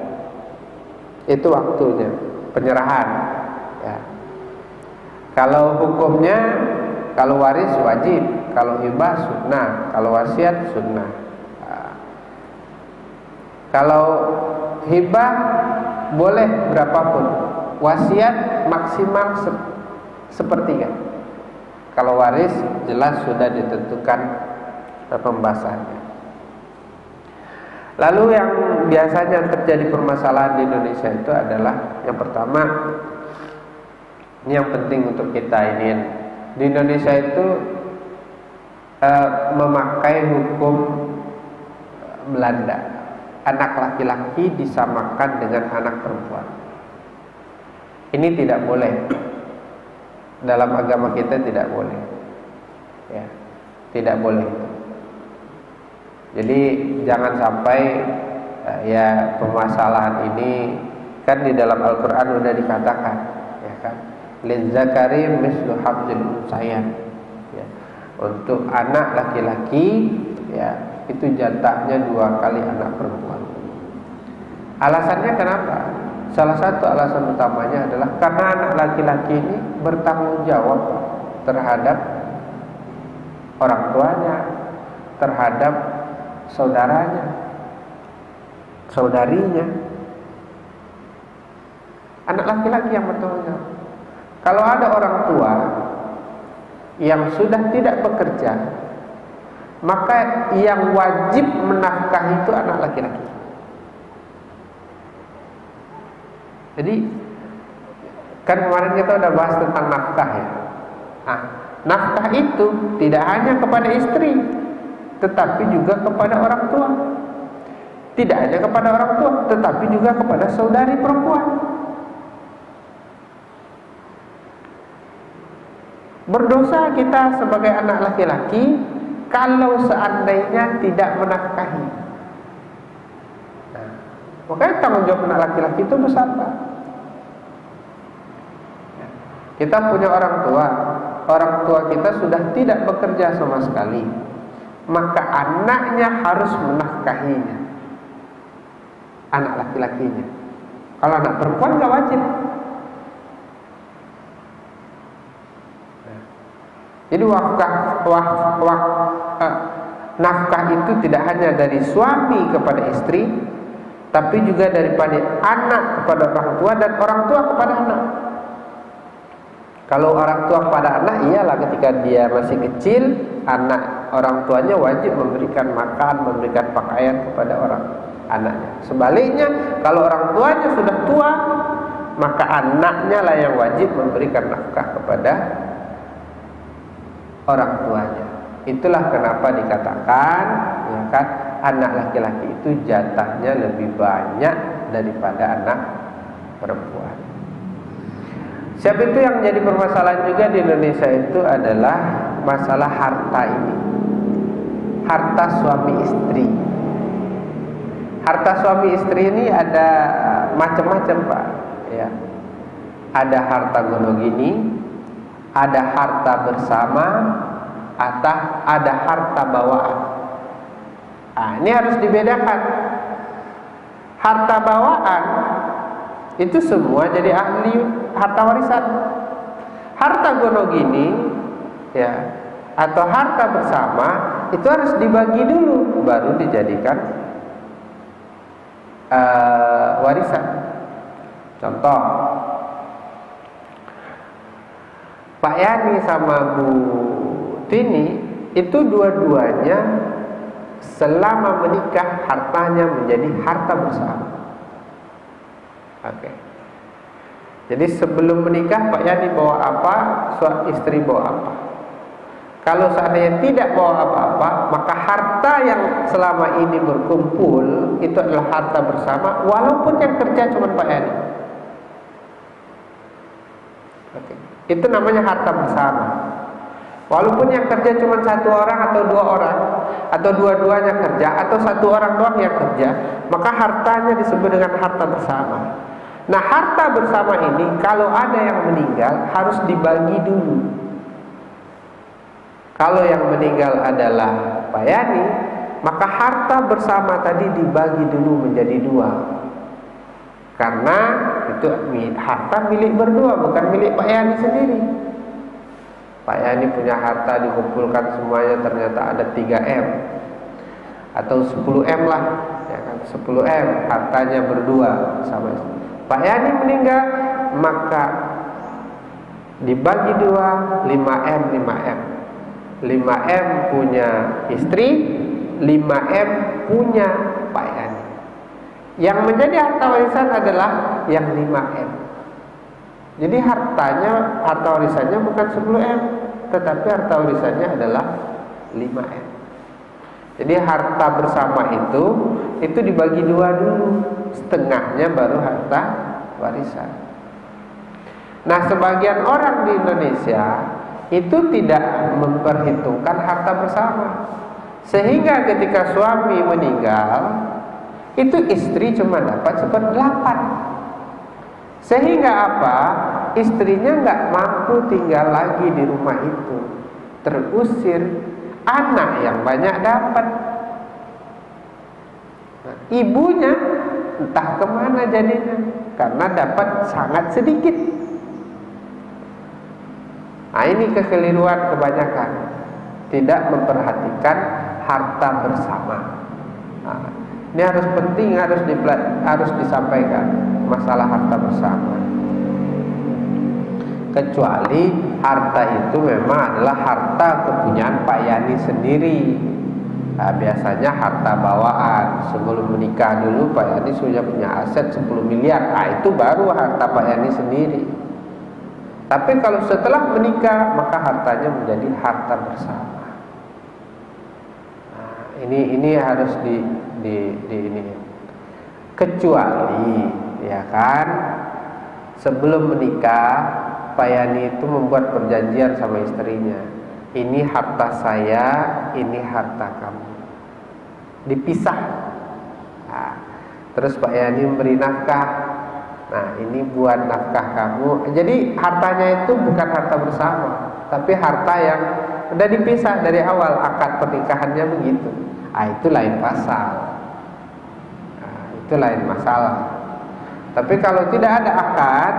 Itu waktunya penyerahan. Ya. Kalau hukumnya, kalau waris wajib, kalau hibah sunnah, kalau wasiat sunnah. Kalau hibah boleh berapapun, wasiat maksimal sepertiga. Kalau waris jelas sudah ditentukan pembahasannya. Lalu yang biasanya terjadi permasalahan di Indonesia itu adalah yang pertama, ini yang penting untuk kita ini, di Indonesia itu memakai hukum Belanda. Anak laki-laki disamakan dengan anak perempuan. Ini tidak boleh. Dalam agama kita tidak boleh. Ya, tidak boleh. Jadi jangan sampai ya permasalahan ini, kan di dalam Al-Qur'an sudah dikatakan, ya kan? Lizzakari mislu hadzil unsayain. Ya. Untuk anak laki-laki ya itu jatahnya 2 kali anak perempuan. Alasannya kenapa? Salah satu alasan utamanya adalah karena anak laki-laki ini bertanggung jawab terhadap orang tuanya, terhadap saudaranya, saudarinya. Anak laki-laki yang bertanggung jawab. Kalau ada orang tua yang sudah tidak bekerja, maka yang wajib menafkahi itu anak laki-laki. Jadi kan kemarin kita udah bahas tentang nafkah ya. Nah, nafkah itu tidak hanya kepada istri, tetapi juga kepada orang tua. Tidak hanya kepada orang tua, tetapi juga kepada saudari perempuan. Berdosa kita sebagai anak laki-laki kalau seandainya tidak menafkahi. Nah, makanya tanggung jawab anak laki-laki itu besar, Pak. Kita punya orang tua kita sudah tidak bekerja sama sekali, maka anaknya harus menafkahinya, anak laki-lakinya. Kalau anak perempuan nggak wajib. nafkah itu tidak hanya dari suami kepada istri, tapi juga daripada anak kepada orang tua dan orang tua kepada anak. Kalau orang tua kepada anak, iyalah ketika dia masih kecil, orang tuanya wajib memberikan makan, memberikan pakaian kepada orang anaknya. Sebaliknya, kalau orang tuanya sudah tua, maka anaknya lah yang wajib memberikan nafkah kepada orang tuanya. Itulah kenapa dikatakan, ya kan, anak laki-laki itu jatahnya lebih banyak daripada anak perempuan. Siapa itu yang jadi permasalahan juga di Indonesia itu adalah masalah harta ini. Harta suami istri. Harta suami istri ini ada macam-macam, Pak. Ya. Ada harta gonogini, ada harta bersama, atau ada harta bawaan. Nah, ini harus dibedakan. Harta bawaan itu semua jadi ahli harta warisan. Harta gonogini, ya, atau harta bersama itu harus dibagi dulu, baru dijadikan warisan. Contoh, Pak Yani sama Bu Tini itu dua-duanya selama menikah hartanya menjadi harta bersama. Oke. Jadi sebelum menikah Pak Yani bawa apa, suami istri bawa apa. Kalau seandainya tidak bawa apa-apa, maka harta yang selama ini berkumpul itu adalah harta bersama, walaupun yang kerja cuma Pak Yani. Oke. Itu namanya harta bersama. Walaupun yang kerja cuma satu orang atau dua orang, atau dua-duanya kerja, atau satu orang doang yang kerja, maka hartanya disebut dengan harta bersama. Nah, harta bersama ini kalau ada yang meninggal harus dibagi dulu. Kalau yang meninggal adalah Pak Yani, maka harta bersama tadi dibagi dulu menjadi dua. Karena itu harta milik berdua, bukan milik Pak Yani sendiri. Pak Yani punya harta dikumpulkan semuanya ternyata ada 3M atau 10M lah, ya kan, 10M hartanya berdua sama istri. Pak Yani meninggal, maka dibagi dua, 5M 5M. 5M punya istri, 5M punya Pak Yani. Yang menjadi harta warisan adalah yang 5M. Jadi harta warisannya bukan 10M, tetapi harta warisannya adalah 5M. Jadi harta bersama itu dibagi dua dulu, setengahnya baru harta warisan. Nah, sebagian orang di Indonesia itu tidak memperhitungkan harta bersama, sehingga ketika suami meninggal, itu istri cuma dapat 1/8. Sehingga apa? Istrinya nggak mampu tinggal lagi di rumah itu, terusir. Anak yang banyak dapat. Nah, ibunya entah kemana jadinya, karena dapat sangat sedikit. Nah, ini kekeliruan kebanyakan, tidak memperhatikan harta bersama. Nah, ini harus penting, harus disampaikan masalah harta bersama. Kecuali harta itu memang adalah harta kepunyaan Pak Yani sendiri. Nah, biasanya harta bawaan. Sebelum menikah dulu Pak Yani sudah punya aset 10 miliar. Nah, itu baru harta Pak Yani sendiri. Tapi kalau setelah menikah, maka hartanya menjadi harta bersama. Nah, ini harus ini. Kecuali, ya kan, sebelum menikah Pak Yani itu membuat perjanjian sama istrinya. Ini harta saya, ini harta kamu. Dipisah. Nah, terus Pak Yani memberi nafkah. Nah, ini buat nafkah kamu. Jadi hartanya itu bukan harta bersama, tapi harta yang udah dipisah dari awal, akad pernikahannya begitu. Ah, itu lain pasal. Nah, itu lain masalah. Tapi kalau tidak ada akad,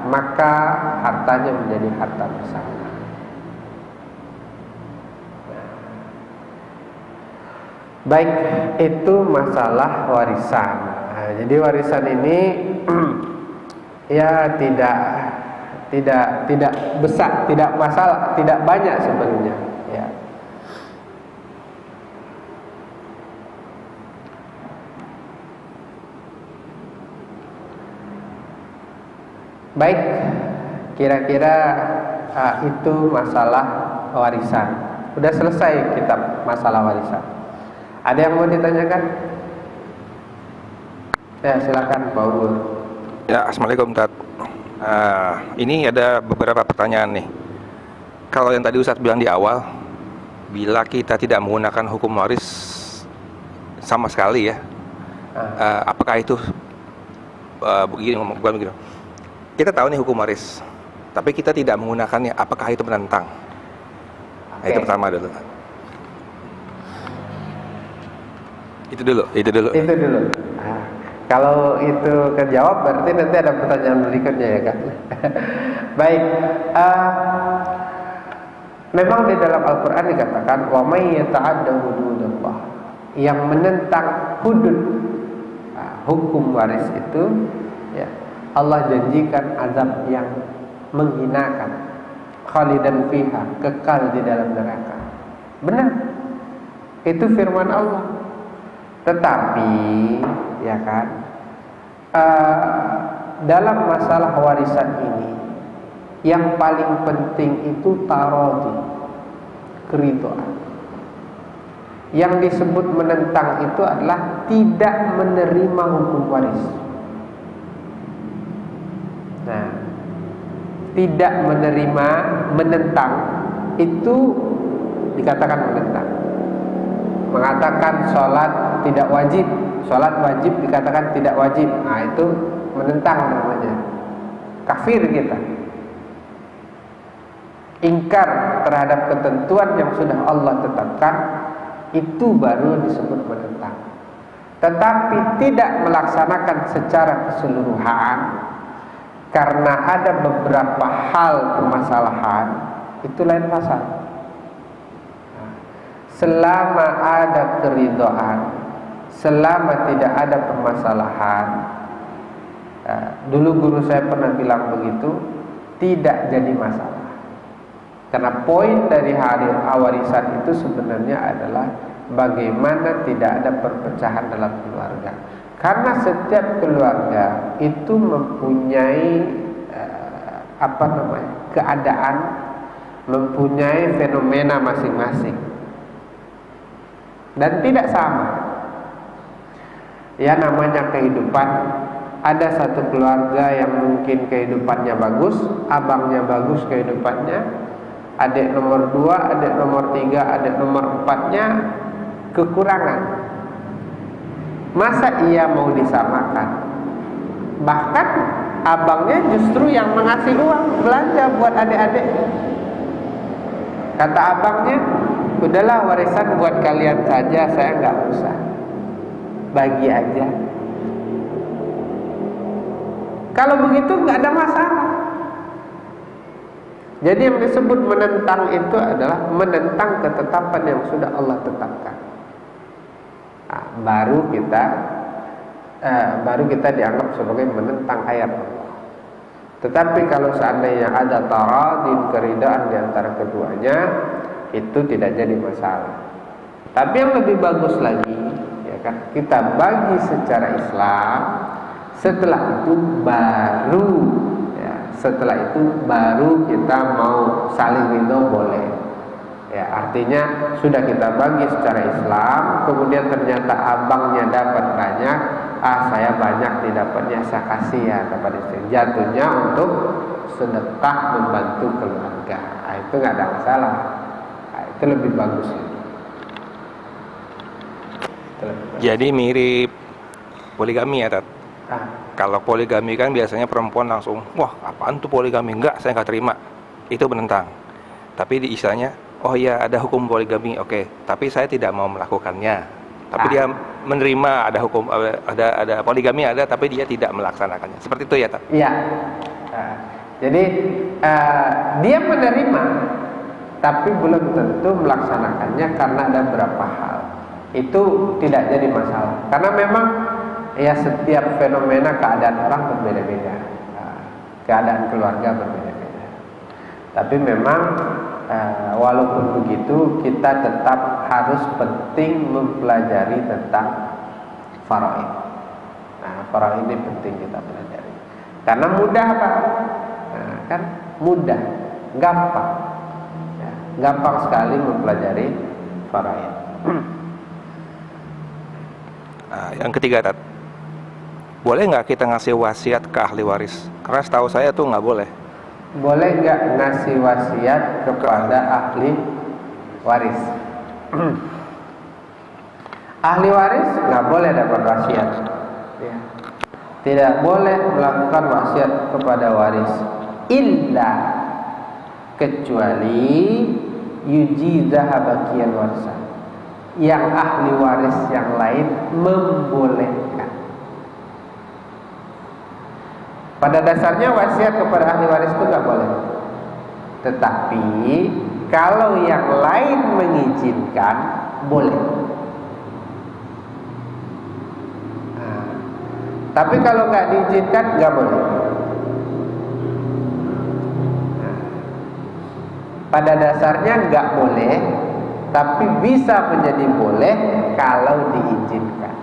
maka hartanya menjadi harta bersama. Baik, itu masalah warisan. Nah, jadi warisan ini ya tidak besar, tidak masalah, tidak banyak sebenarnya. Ya. Baik, kira-kira itu masalah warisan. Udah selesai kitab masalah warisan. Ada yang mau ditanyakan? Ya, silakan Pak Ubur. Ya, Assalamualaikum Tat. Ini ada beberapa pertanyaan nih. Kalau yang tadi Ustadz bilang di awal, bila kita tidak menggunakan hukum waris sama sekali ya, apakah itu bukan begini? Kita tahu nih hukum waris, tapi kita tidak menggunakannya, apakah itu menentang? Nah, itu pertama dulu. Itu dulu. Kalau itu kejawab berarti nanti ada pertanyaan berikutnya ya kan. Baik, memang di dalam Al-Quran dikatakan wa may yata'adda hududallah, yang menentang hudud hukum waris itu ya, Allah janjikan azab yang menghinakan, khalidan fiha, kekal di dalam neraka. Benar, itu firman Allah. Tetapi ya kan, dalam masalah warisan ini yang paling penting itu taradhi, keridhaan. Yang disebut menentang itu adalah tidak menerima hukum waris. Nah, tidak menerima, menentang itu dikatakan menentang. Mengatakan sholat tidak wajib, sholat wajib dikatakan tidak wajib, nah itu menentang namanya, kafir kita. Ingkar terhadap ketentuan yang sudah Allah tetapkan, itu baru disebut menentang. Tetapi tidak melaksanakan secara keseluruhan karena ada beberapa hal permasalahan, itu lain masalah. Selama ada keridhaan, selama tidak ada permasalahan, dulu guru saya pernah bilang begitu, tidak jadi masalah. Karena poin dari hari warisan itu sebenarnya adalah bagaimana tidak ada perpecahan dalam keluarga. Karena setiap keluarga itu mempunyai keadaan, mempunyai fenomena masing-masing. Dan tidak sama. Ya, namanya kehidupan. Ada satu keluarga yang mungkin kehidupannya bagus, abangnya bagus kehidupannya, adik nomor 2, adik nomor 3, adik nomor 4-nya kekurangan. Masa ia mau disamakan? Bahkan abangnya justru yang mengasih uang belanja buat adik-adik. Kata abangnya, udahlah warisan buat kalian saja, saya nggak usah, bagi aja. Kalau begitu nggak ada masalah. Jadi yang disebut menentang itu adalah menentang ketetapan yang sudah Allah tetapkan. Nah, baru kita dianggap sebagai menentang ayat Allah. Tetapi kalau seandainya ada taradin, keridhaan di antara keduanya, itu tidak jadi masalah. Tapi yang lebih bagus lagi, ya kan, kita bagi secara Islam. Setelah itu baru kita mau saling ridho boleh. Ya, artinya sudah kita bagi secara Islam, kemudian ternyata abangnya dapat banyak, saya banyak didapatnya, saya kasih ya kepada istri. Jatuhnya untuk sedekah membantu keluarga. Nah, itu nggak ada masalah. Nah, itu lebih bagus. Jadi mirip poligami ya, Tat? Kalau poligami kan biasanya perempuan langsung, wah apaan tuh poligami, enggak, saya nggak terima, itu menentang. Tapi di istilahnya, oh iya ada hukum poligami, oke, tapi saya tidak mau melakukannya. Tapi dia menerima ada hukum, ada poligami ada, tapi dia tidak melaksanakannya. Seperti itu ya, Tat? Iya. Jadi dia menerima, tapi belum tentu melaksanakannya karena ada beberapa hal. itu tidak jadi masalah, karena memang ya setiap fenomena keadaan orang berbeda-beda, keadaan keluarga berbeda-beda. Tapi memang walaupun begitu kita tetap harus penting mempelajari tentang faraid. Nah, faraid ini penting kita pelajari karena mudah Pak. Nah, kan mudah, gampang, ya, gampang sekali mempelajari faraid. Yang ketiga, Tat, boleh nggak kita ngasih wasiat ke ahli waris? Karena setahu saya tuh nggak boleh. Boleh nggak ngasih wasiat kepada ahli waris? Ahli waris nggak boleh dapat wasiat, ya. Tidak boleh melakukan wasiat kepada waris, illa kecuali yujizaha baqiyan warisa, yang ahli waris yang lain membolehkan. Pada dasarnya wasiat kepada ahli waris itu nggak boleh. Tetapi kalau yang lain mengizinkan, boleh. Nah, tapi kalau nggak diizinkan, nggak boleh. Nah, pada dasarnya nggak boleh, tapi bisa menjadi boleh kalau diizinkan.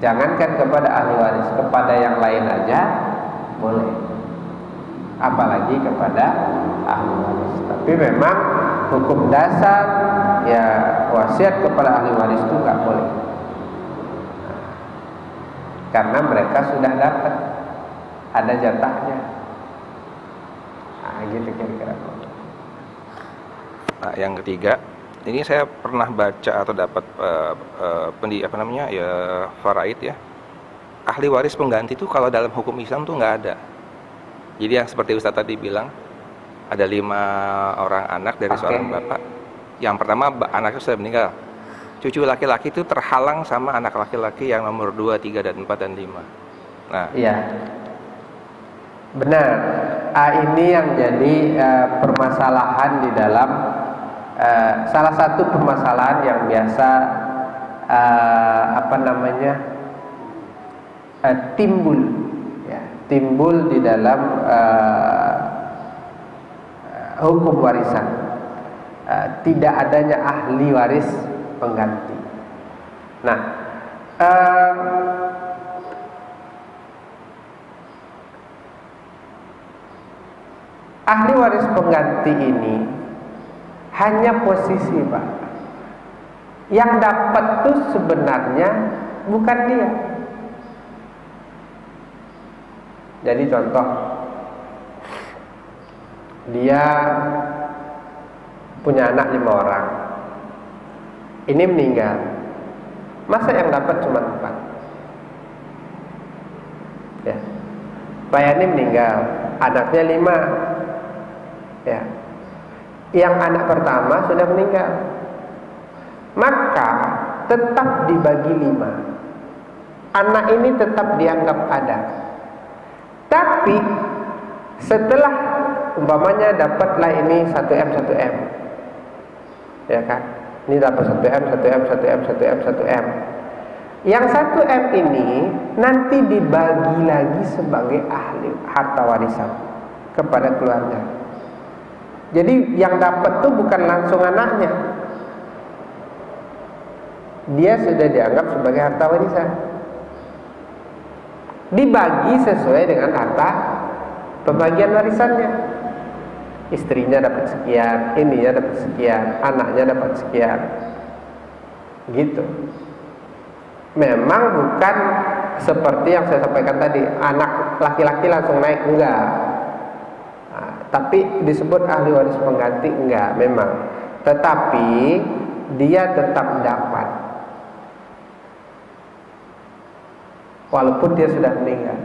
Jangankan kepada ahli waris, kepada yang lain aja boleh, apalagi kepada ahli waris. Tapi memang hukum dasar ya wasiat kepada ahli waris itu nggak boleh, karena mereka sudah dapat, ada jatahnya. Nah, gitu kira-kira. Nah, yang ketiga, ini saya pernah baca atau dapat faraid ya. Ahli waris pengganti itu kalau dalam hukum Islam tuh nggak ada. Jadi yang seperti Ustaz tadi bilang, ada 5 orang anak dari seorang bapak. Yang pertama anaknya sudah meninggal. Cucu laki-laki itu terhalang sama anak laki-laki yang nomor 2, 3, dan 4, dan 5. Nah, iya. Benar. Ini yang jadi permasalahan di dalam salah satu permasalahan yang biasa timbul di dalam hukum warisan, tidak adanya ahli waris pengganti. Nah, ahli waris pengganti ini hanya posisi, Pak. Yang dapat tuh sebenarnya bukan dia. Jadi contoh, dia punya anak 5 orang. Ini meninggal. Masa yang dapat cuma 4? Ya. Pak ini meninggal, anaknya 5. Ya. Yang anak pertama sudah meninggal, maka tetap dibagi 5. Anak ini tetap dianggap ada. Tapi setelah umpamanya dapatlah ini 1M 1M, ya kan? Ini dapat 1M 1M 1M 1M 1M. Yang 1M ini nanti dibagi lagi sebagai ahli harta warisan kepada keluarga. Jadi yang dapat tuh bukan langsung anaknya, dia sudah dianggap sebagai harta warisan, dibagi sesuai dengan harta pembagian warisannya. Istrinya dapat sekian, ininya dapat sekian, anaknya dapat sekian, gitu. Memang bukan seperti yang saya sampaikan tadi, anak laki-laki langsung naik, enggak. Nah, tapi disebut ahli waris pengganti, enggak memang. Tetapi dia tetap dapat, walaupun dia sudah meninggal.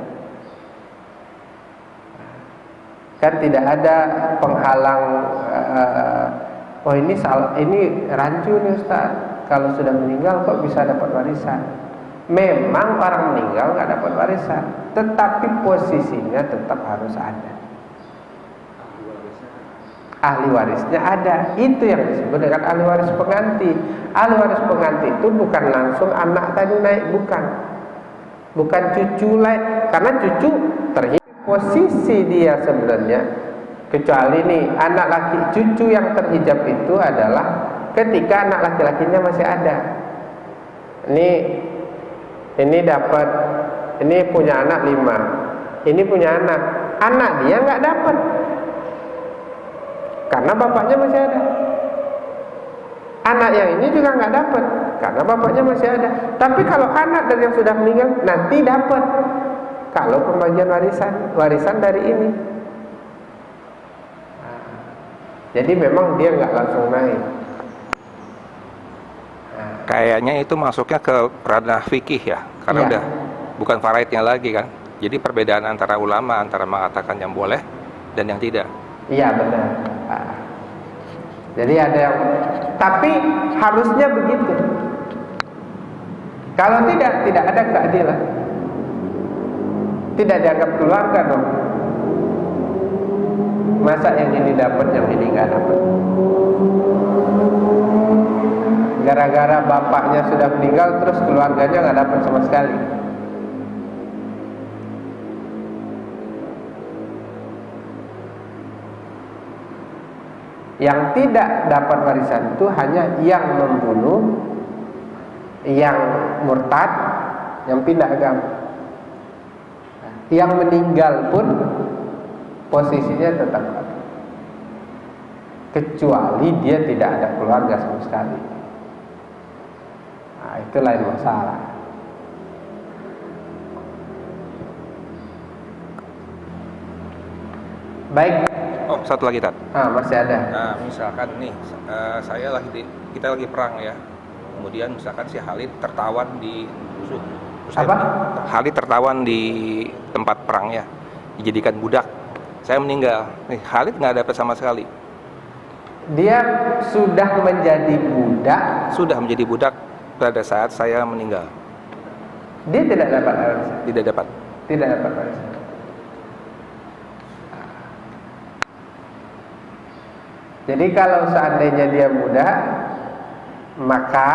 Kan tidak ada penghalang. Oh ini rancu nih Ustaz, kalau sudah meninggal kok bisa dapat warisan? Memang orang meninggal nggak dapat warisan, tetapi posisinya tetap harus ada. ahli warisnya ada. Itu yang disebut dengan ahli waris pengganti. Ahli waris pengganti itu bukan langsung anak tadi naik, bukan cucu naik, karena cucu terhijab posisi dia sebenarnya, kecuali nih anak laki, cucu yang terhijab itu adalah ketika anak laki-lakinya masih ada. Ini dapat, ini punya anak 5, ini punya anak dia nggak dapat karena bapaknya masih ada. Anak yang ini juga nggak dapat karena bapaknya masih ada. Tapi kalau anak dari yang sudah meninggal nanti dapat kalau pembagian warisan dari ini. Jadi memang dia nggak langsung naik. Kayaknya itu masuknya ke ranah fikih ya, karena udah bukan faraidnya lagi kan. Jadi perbedaan antara ulama antara mengatakan yang boleh dan yang tidak. Iya benar. Jadi ada yang, tapi harusnya begitu. Kalau tidak ada keadilan. Tidak dianggap keluarga dong. Masa yang ini dapat, yang ini nggak dapat? Gara-gara bapaknya sudah meninggal, terus keluarganya nggak dapat sama sekali. Yang tidak dapat warisan itu hanya yang membunuh, yang murtad, yang pindah agama. Yang meninggal pun posisinya tetap ada, kecuali dia tidak ada keluarga sama sekali. Nah, itu lain masalah. Baik. Oh, satu lagi, Tat. Masih ada. Nah, misalkan nih, kita lagi perang ya. Kemudian misalkan si Khalid tertawan di musuh. Khalid tertawan di tempat perang ya, dijadikan budak. Saya meninggal. Nih, Khalid nggak dapat sama sekali. Dia sudah menjadi budak. Sudah menjadi budak pada saat saya meninggal. Dia tidak dapat warisan. Tidak dapat. Tidak dapat warisan. Jadi kalau seandainya dia budak, maka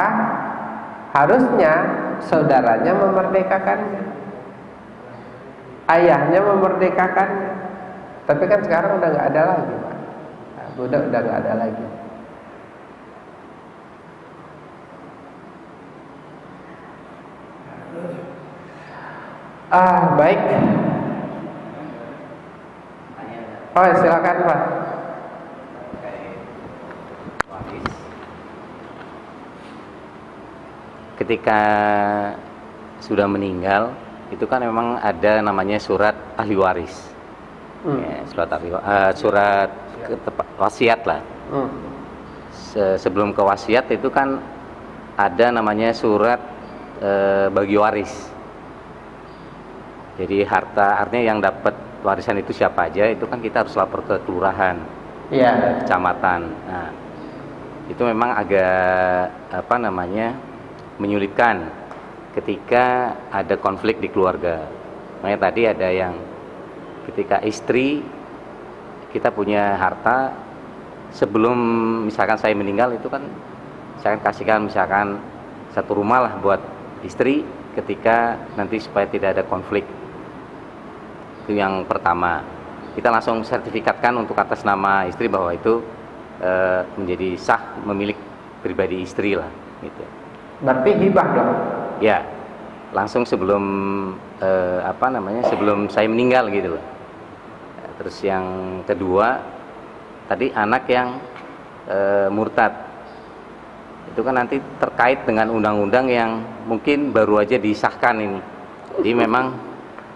harusnya saudaranya memerdekakannya, ayahnya memerdekakannya. Tapi kan sekarang udah nggak ada lagi, Pak. Nah, budak udah nggak ada lagi. Baik. Oh, silakan, Pak. Ketika sudah meninggal, itu kan memang ada namanya surat ahli waris. Ya, surat wasiat lah. Sebelum ke wasiat itu kan ada namanya surat bagi waris. Jadi artinya yang dapat warisan itu siapa aja, itu kan kita harus lapor ke kelurahan, kecamatan. Nah, itu memang agak menyulitkan ketika ada konflik di keluarga. Makanya tadi ada yang ketika istri kita punya harta, sebelum misalkan saya meninggal itu kan saya akan kasihkan misalkan satu rumah lah buat istri ketika nanti supaya tidak ada konflik. Itu yang pertama. Kita langsung sertifikatkan untuk atas nama istri bahwa itu menjadi sah memilik pribadi istri lah gitu. Berarti hibah dong? Ya, langsung sebelum sebelum saya meninggal gitu loh. Terus yang kedua, tadi anak yang murtad, itu kan nanti terkait dengan undang-undang yang mungkin baru aja disahkan ini. Jadi memang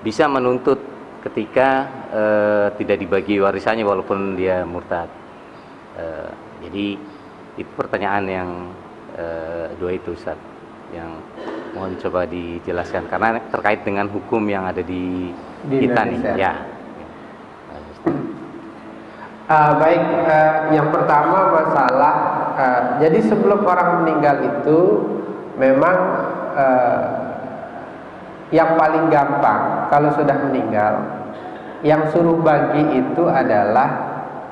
bisa menuntut ketika tidak dibagi warisannya walaupun dia murtad. Jadi itu pertanyaan yang dua itu, Ustaz, yang mohon coba dijelaskan karena terkait dengan hukum yang ada di kita Indonesia. Nih ya. Baik, yang pertama masalah jadi sebelum orang meninggal itu memang yang paling gampang kalau sudah meninggal, yang suruh bagi itu adalah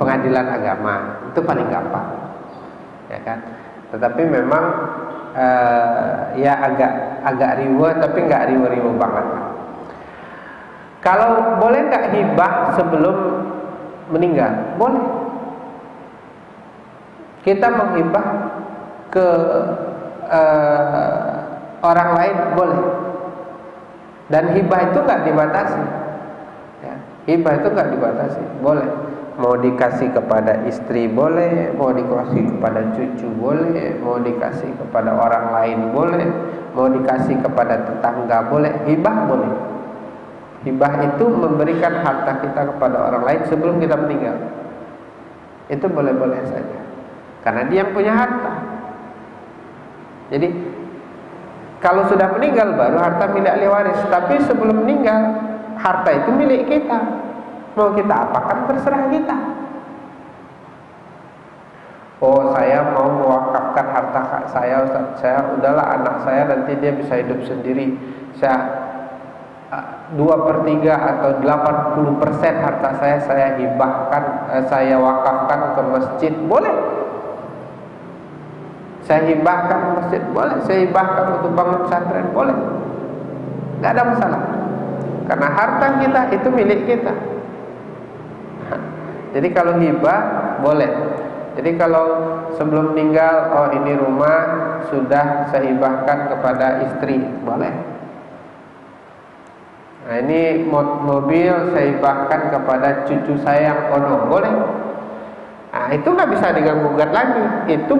pengadilan agama, itu paling gampang, ya kan. Tetapi memang ya agak riuh, tapi nggak riuh banget. Kalau boleh nggak hibah sebelum meninggal? Boleh. Kita menghibah ke orang lain boleh. Dan hibah itu nggak dibatasi. Ya, hibah itu nggak dibatasi, boleh. Mau dikasih kepada istri boleh, mau dikasih kepada cucu boleh, mau dikasih kepada orang lain boleh, mau dikasih kepada tetangga boleh. Hibah boleh. Hibah itu memberikan harta kita kepada orang lain sebelum kita meninggal. Itu boleh-boleh saja, karena dia yang punya harta. Jadi kalau sudah meninggal baru harta milik ahli waris. Tapi sebelum meninggal harta itu milik kita. Mau kita apakan terserah kita. Oh, saya mau mewakafkan harta saya, Ustaz. Saya udahlah, anak saya nanti dia bisa hidup sendiri. Saya 2/3 atau 80% harta saya hibahkan, saya wakafkan ke masjid, boleh. Saya hibahkan ke masjid, boleh. Saya hibahkan untuk bangun pesantren, boleh. Tidak ada masalah, karena harta kita itu milik kita. Jadi kalau hibah boleh. Jadi kalau sebelum meninggal, oh ini rumah sudah saya hibahkan kepada istri, boleh. Nah ini mobil saya hibahkan kepada cucu saya yang kono, boleh. Nah itu nggak bisa diganggu-gugat lagi. Itu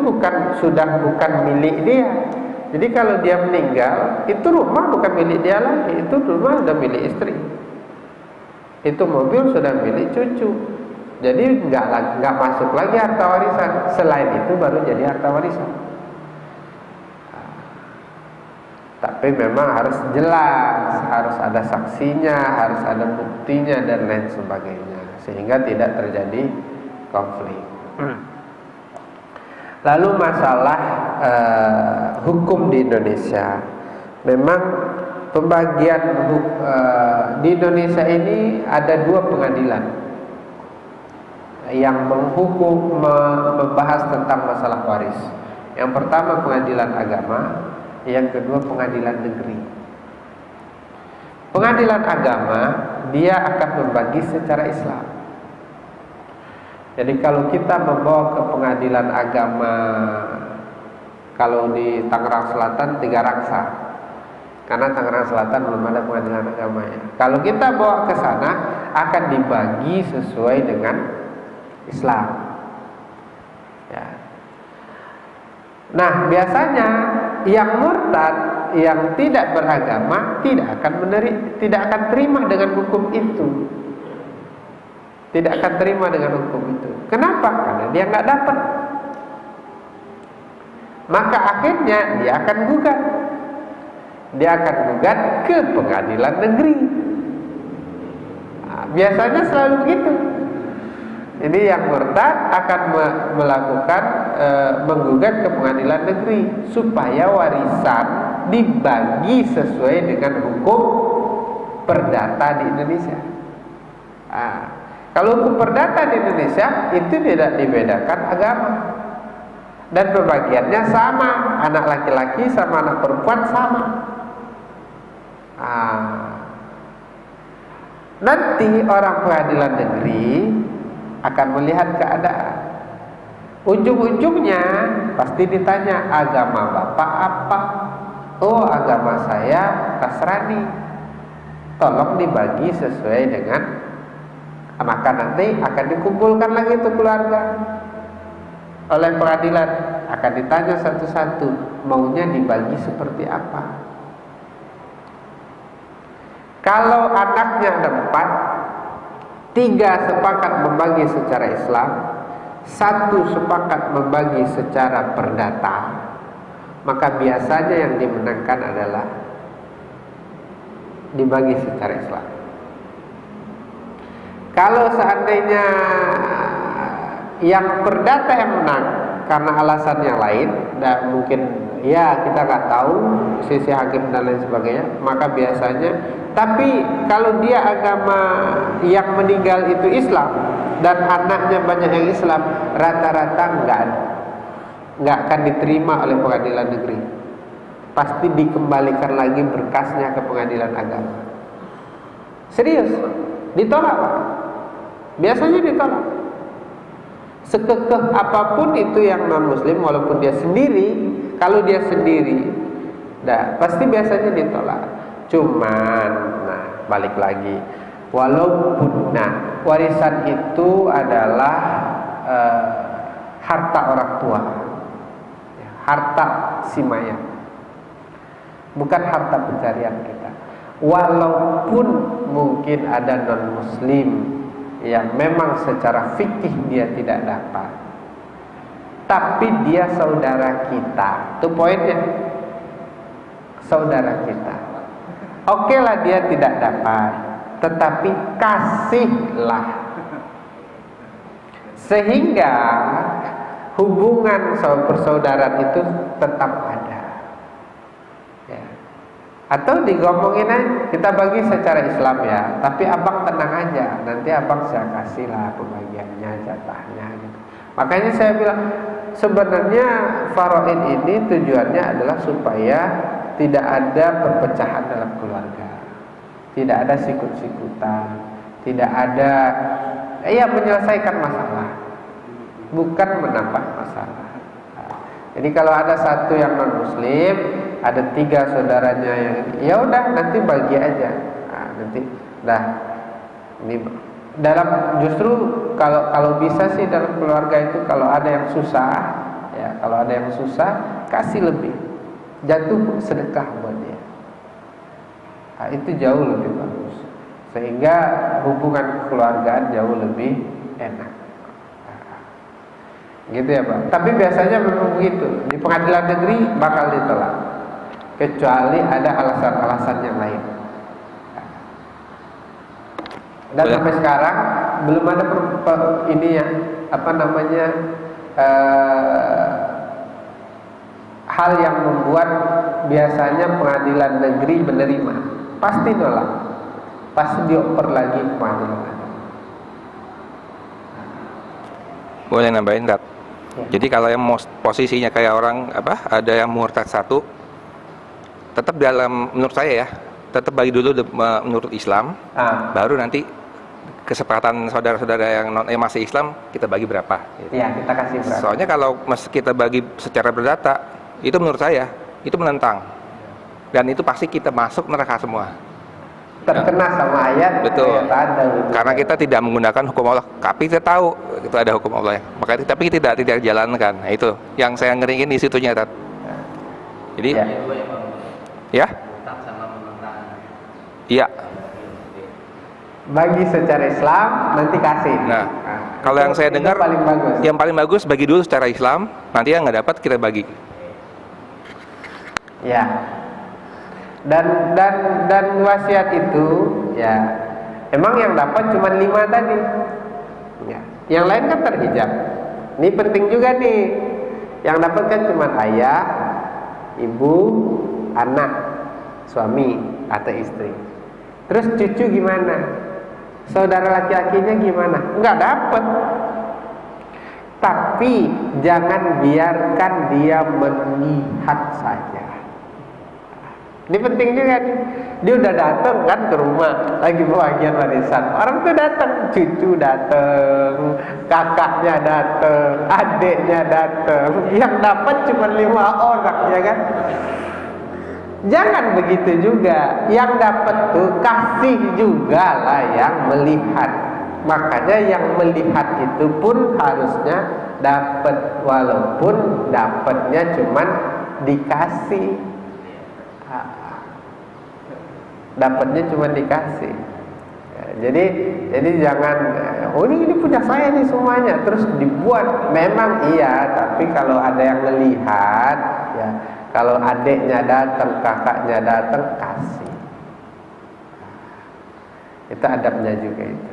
sudah bukan milik dia. Jadi kalau dia meninggal, itu rumah bukan milik dia lagi. Itu rumah sudah milik istri. Itu mobil sudah milik cucu. Jadi nggak masuk lagi harta warisan. Selain itu baru jadi harta warisan. Tapi memang harus jelas, harus ada saksinya, harus ada buktinya dan lain sebagainya, sehingga tidak terjadi konflik. Lalu masalah hukum di Indonesia, memang pembagian di Indonesia ini ada 2 pengadilan yang membahas tentang masalah waris. Yang pertama pengadilan agama, yang kedua pengadilan negeri. Pengadilan agama dia akan membagi secara Islam. Jadi kalau kita membawa ke pengadilan agama, kalau di Tangerang Selatan 3 Raksa, karena Tangerang Selatan belum ada pengadilan agamanya. Kalau kita bawa ke sana akan dibagi sesuai dengan Islam. Ya. Nah, biasanya yang murtad, yang tidak beragama tidak akan terima dengan hukum itu. Tidak akan terima dengan hukum itu. Kenapa? Karena dia nggak dapat. Maka akhirnya dia akan gugat. Dia akan gugat ke pengadilan negeri. Nah, biasanya selalu begitu. Jadi yang murtad akan menggugat ke pengadilan negeri supaya warisan dibagi sesuai dengan hukum perdata di Indonesia. Nah, kalau hukum perdata di Indonesia itu tidak dibedakan agama, dan pembagiannya sama, anak laki-laki sama anak perempuan sama. Nanti orang pengadilan negeri akan melihat keadaan. Ujung-ujungnya pasti ditanya, agama bapak apa? Oh, agama saya Nasrani. Tolong dibagi sesuai dengan, maka nanti akan dikumpulkan lagi itu keluarga oleh pengadilan, akan ditanya satu-satu maunya dibagi seperti apa. Kalau anaknya ada 4, 3 sepakat membagi secara Islam, 1 sepakat membagi secara perdata, maka biasanya yang dimenangkan adalah dibagi secara Islam. Kalau seandainya yang perdata yang menang, karena alasan yang lain, dan mungkin ya kita nggak tahu sisi hakim dan lain sebagainya, maka biasanya. Tapi kalau dia agama yang meninggal itu Islam dan anaknya banyak yang Islam, rata-rata nggak akan diterima oleh pengadilan negeri. Pasti dikembalikan lagi berkasnya ke pengadilan agama. Serius, ditolak Pak. Biasanya ditolak. Sekekeh apapun itu yang non muslim, walaupun dia sendiri, kalau dia sendiri, pasti biasanya ditolak. Cuman, balik lagi, walaupun, warisan itu adalah harta orang tua, harta si mayat, bukan harta pencarian kita. Walaupun mungkin ada non muslim yang memang secara fikih dia tidak dapat, tapi dia saudara kita. Itu poinnya, saudara kita. Oke lah dia tidak dapat, tetapi kasihlah, sehingga hubungan persaudaraan itu tetap ada. Atau digomongin aja, kita bagi secara Islam ya, tapi abang tenang aja, nanti abang saya kasih lah pembagiannya, jatahnya gitu. Makanya saya bilang, sebenarnya faraid ini tujuannya adalah supaya tidak ada perpecahan dalam keluarga, tidak ada sikut-sikutan, tidak ada menyelesaikan masalah, bukan menambah masalah. Jadi kalau ada satu yang non muslim, ada 3 saudaranya yang ya udah nanti bagi aja. Nanti ini dalam, justru kalau bisa sih dalam keluarga itu kalau ada yang susah, ya kalau ada yang susah kasih lebih, jatuh sedekah buat dia. Itu jauh lebih bagus, sehingga hubungan kekeluargaan jauh lebih enak. Gitu ya Pak. Tapi biasanya memang begitu. Di pengadilan negeri bakal ditolak, kecuali ada alasan-alasan yang lain. Dan sampai sekarang belum ada hal yang membuat biasanya pengadilan negeri menerima. Pasti nolak, pasti dioper lagi ke pengadilan agama. Boleh nambahin Tat? Jadi kalau yang posisinya kayak orang ada yang murtad 1, tetap dalam, menurut saya ya, tetap bagi dulu menurut Islam, baru nanti kesepakatan saudara-saudara yang masih Islam kita bagi berapa. Gitu. Iya, kita kasih berapa. Soalnya kalau kita bagi secara berdata, itu menurut saya itu menentang, dan itu pasti kita masuk neraka semua. Terkena sama ayat. Betul. Ayat ada, gitu. Karena kita tidak menggunakan hukum Allah, tapi kita tahu itu ada hukum Allah, makanya tapi tidak jalankan. Nah, itu yang saya ngeringin di situnya, Tat. Jadi ya. Iya. Bagi secara Islam nanti kasih. Nah, kalau yang saya dengar yang paling bagus bagi dulu secara Islam, nanti yang nggak dapat kita bagi. Ya. Dan wasiat itu ya emang yang dapat cuma 5 tadi ya. Yang lain kan terhijab. Ini penting juga nih, yang dapat kan cuma ayah, ibu, anak, suami atau istri. Terus cucu gimana, saudara laki-lakinya gimana? Enggak dapat. Tapi jangan biarkan dia melihat saja. Ini penting juga nih. Dia udah datang kan ke rumah lagi pembagian warisan. Orang tuh datang, cucu datang, kakaknya datang, adiknya datang. Yang dapat cuma 5 orang, ya kan? Jangan begitu juga. Yang dapat tuh kasih juga lah yang melihat. Makanya yang melihat itu pun harusnya dapat, walaupun dapatnya cuma dikasih. Dapatnya cuma dikasih. Jadi jangan ini punya saya nih semuanya, terus dibuat. Memang iya, tapi kalau ada yang melihat ya, kalau adiknya datang, kakaknya datang, kasih. Itu adabnya juga itu.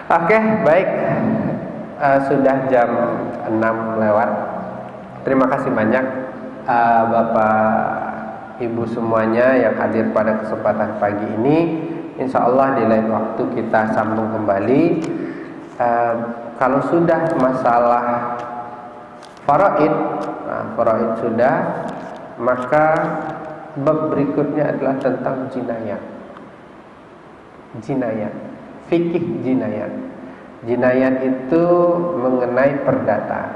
Oke, baik. sudah jam 6 lewat. Terima kasih banyak Bapak Ibu semuanya yang hadir pada kesempatan pagi ini. Insya Allah di lain waktu kita sambung kembali. Kalau sudah masalah faraid, faraid sudah, maka bab berikutnya adalah tentang jinayat. Jinayat, fikih jinayat. Jinayat itu mengenai perdata,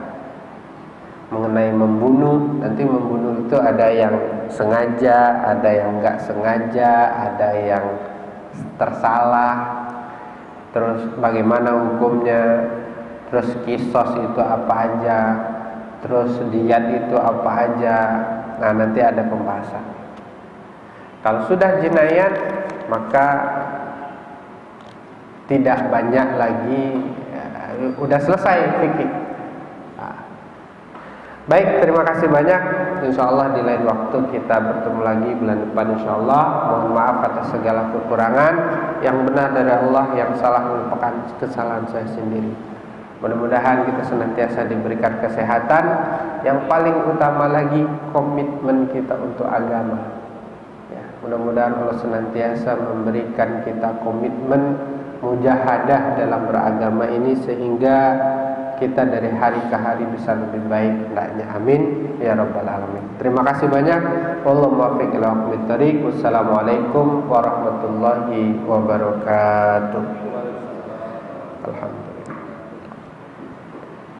mengenai membunuh. Nanti membunuh itu ada yang sengaja, ada yang enggak sengaja, ada yang tersalah. Terus bagaimana hukumnya, terus kisos itu apa aja, terus diyat itu apa aja. Nah, nanti ada pembahasan. Kalau sudah jinayat, maka tidak banyak lagi, udah selesai fikih. Baik, terima kasih banyak. Insya Allah di lain waktu kita bertemu lagi bulan depan insya Allah. Mohon maaf atas segala kekurangan. Yang benar dari Allah, yang salah merupakan kesalahan saya sendiri. Mudah-mudahan kita senantiasa diberikan kesehatan. Yang paling utama lagi, komitmen kita untuk agama. Ya, mudah-mudahan Allah senantiasa memberikan kita komitmen mujahadah dalam beragama ini, sehingga kita dari hari ke hari bisa lebih baik hendaknya. Amin ya rabbal alamin. Terima kasih banyak. Wallahu muwaffiq ila aqwamit thoriq. Wassalamualaikum warahmatullahi wabarakatuh. Alhamdulillah.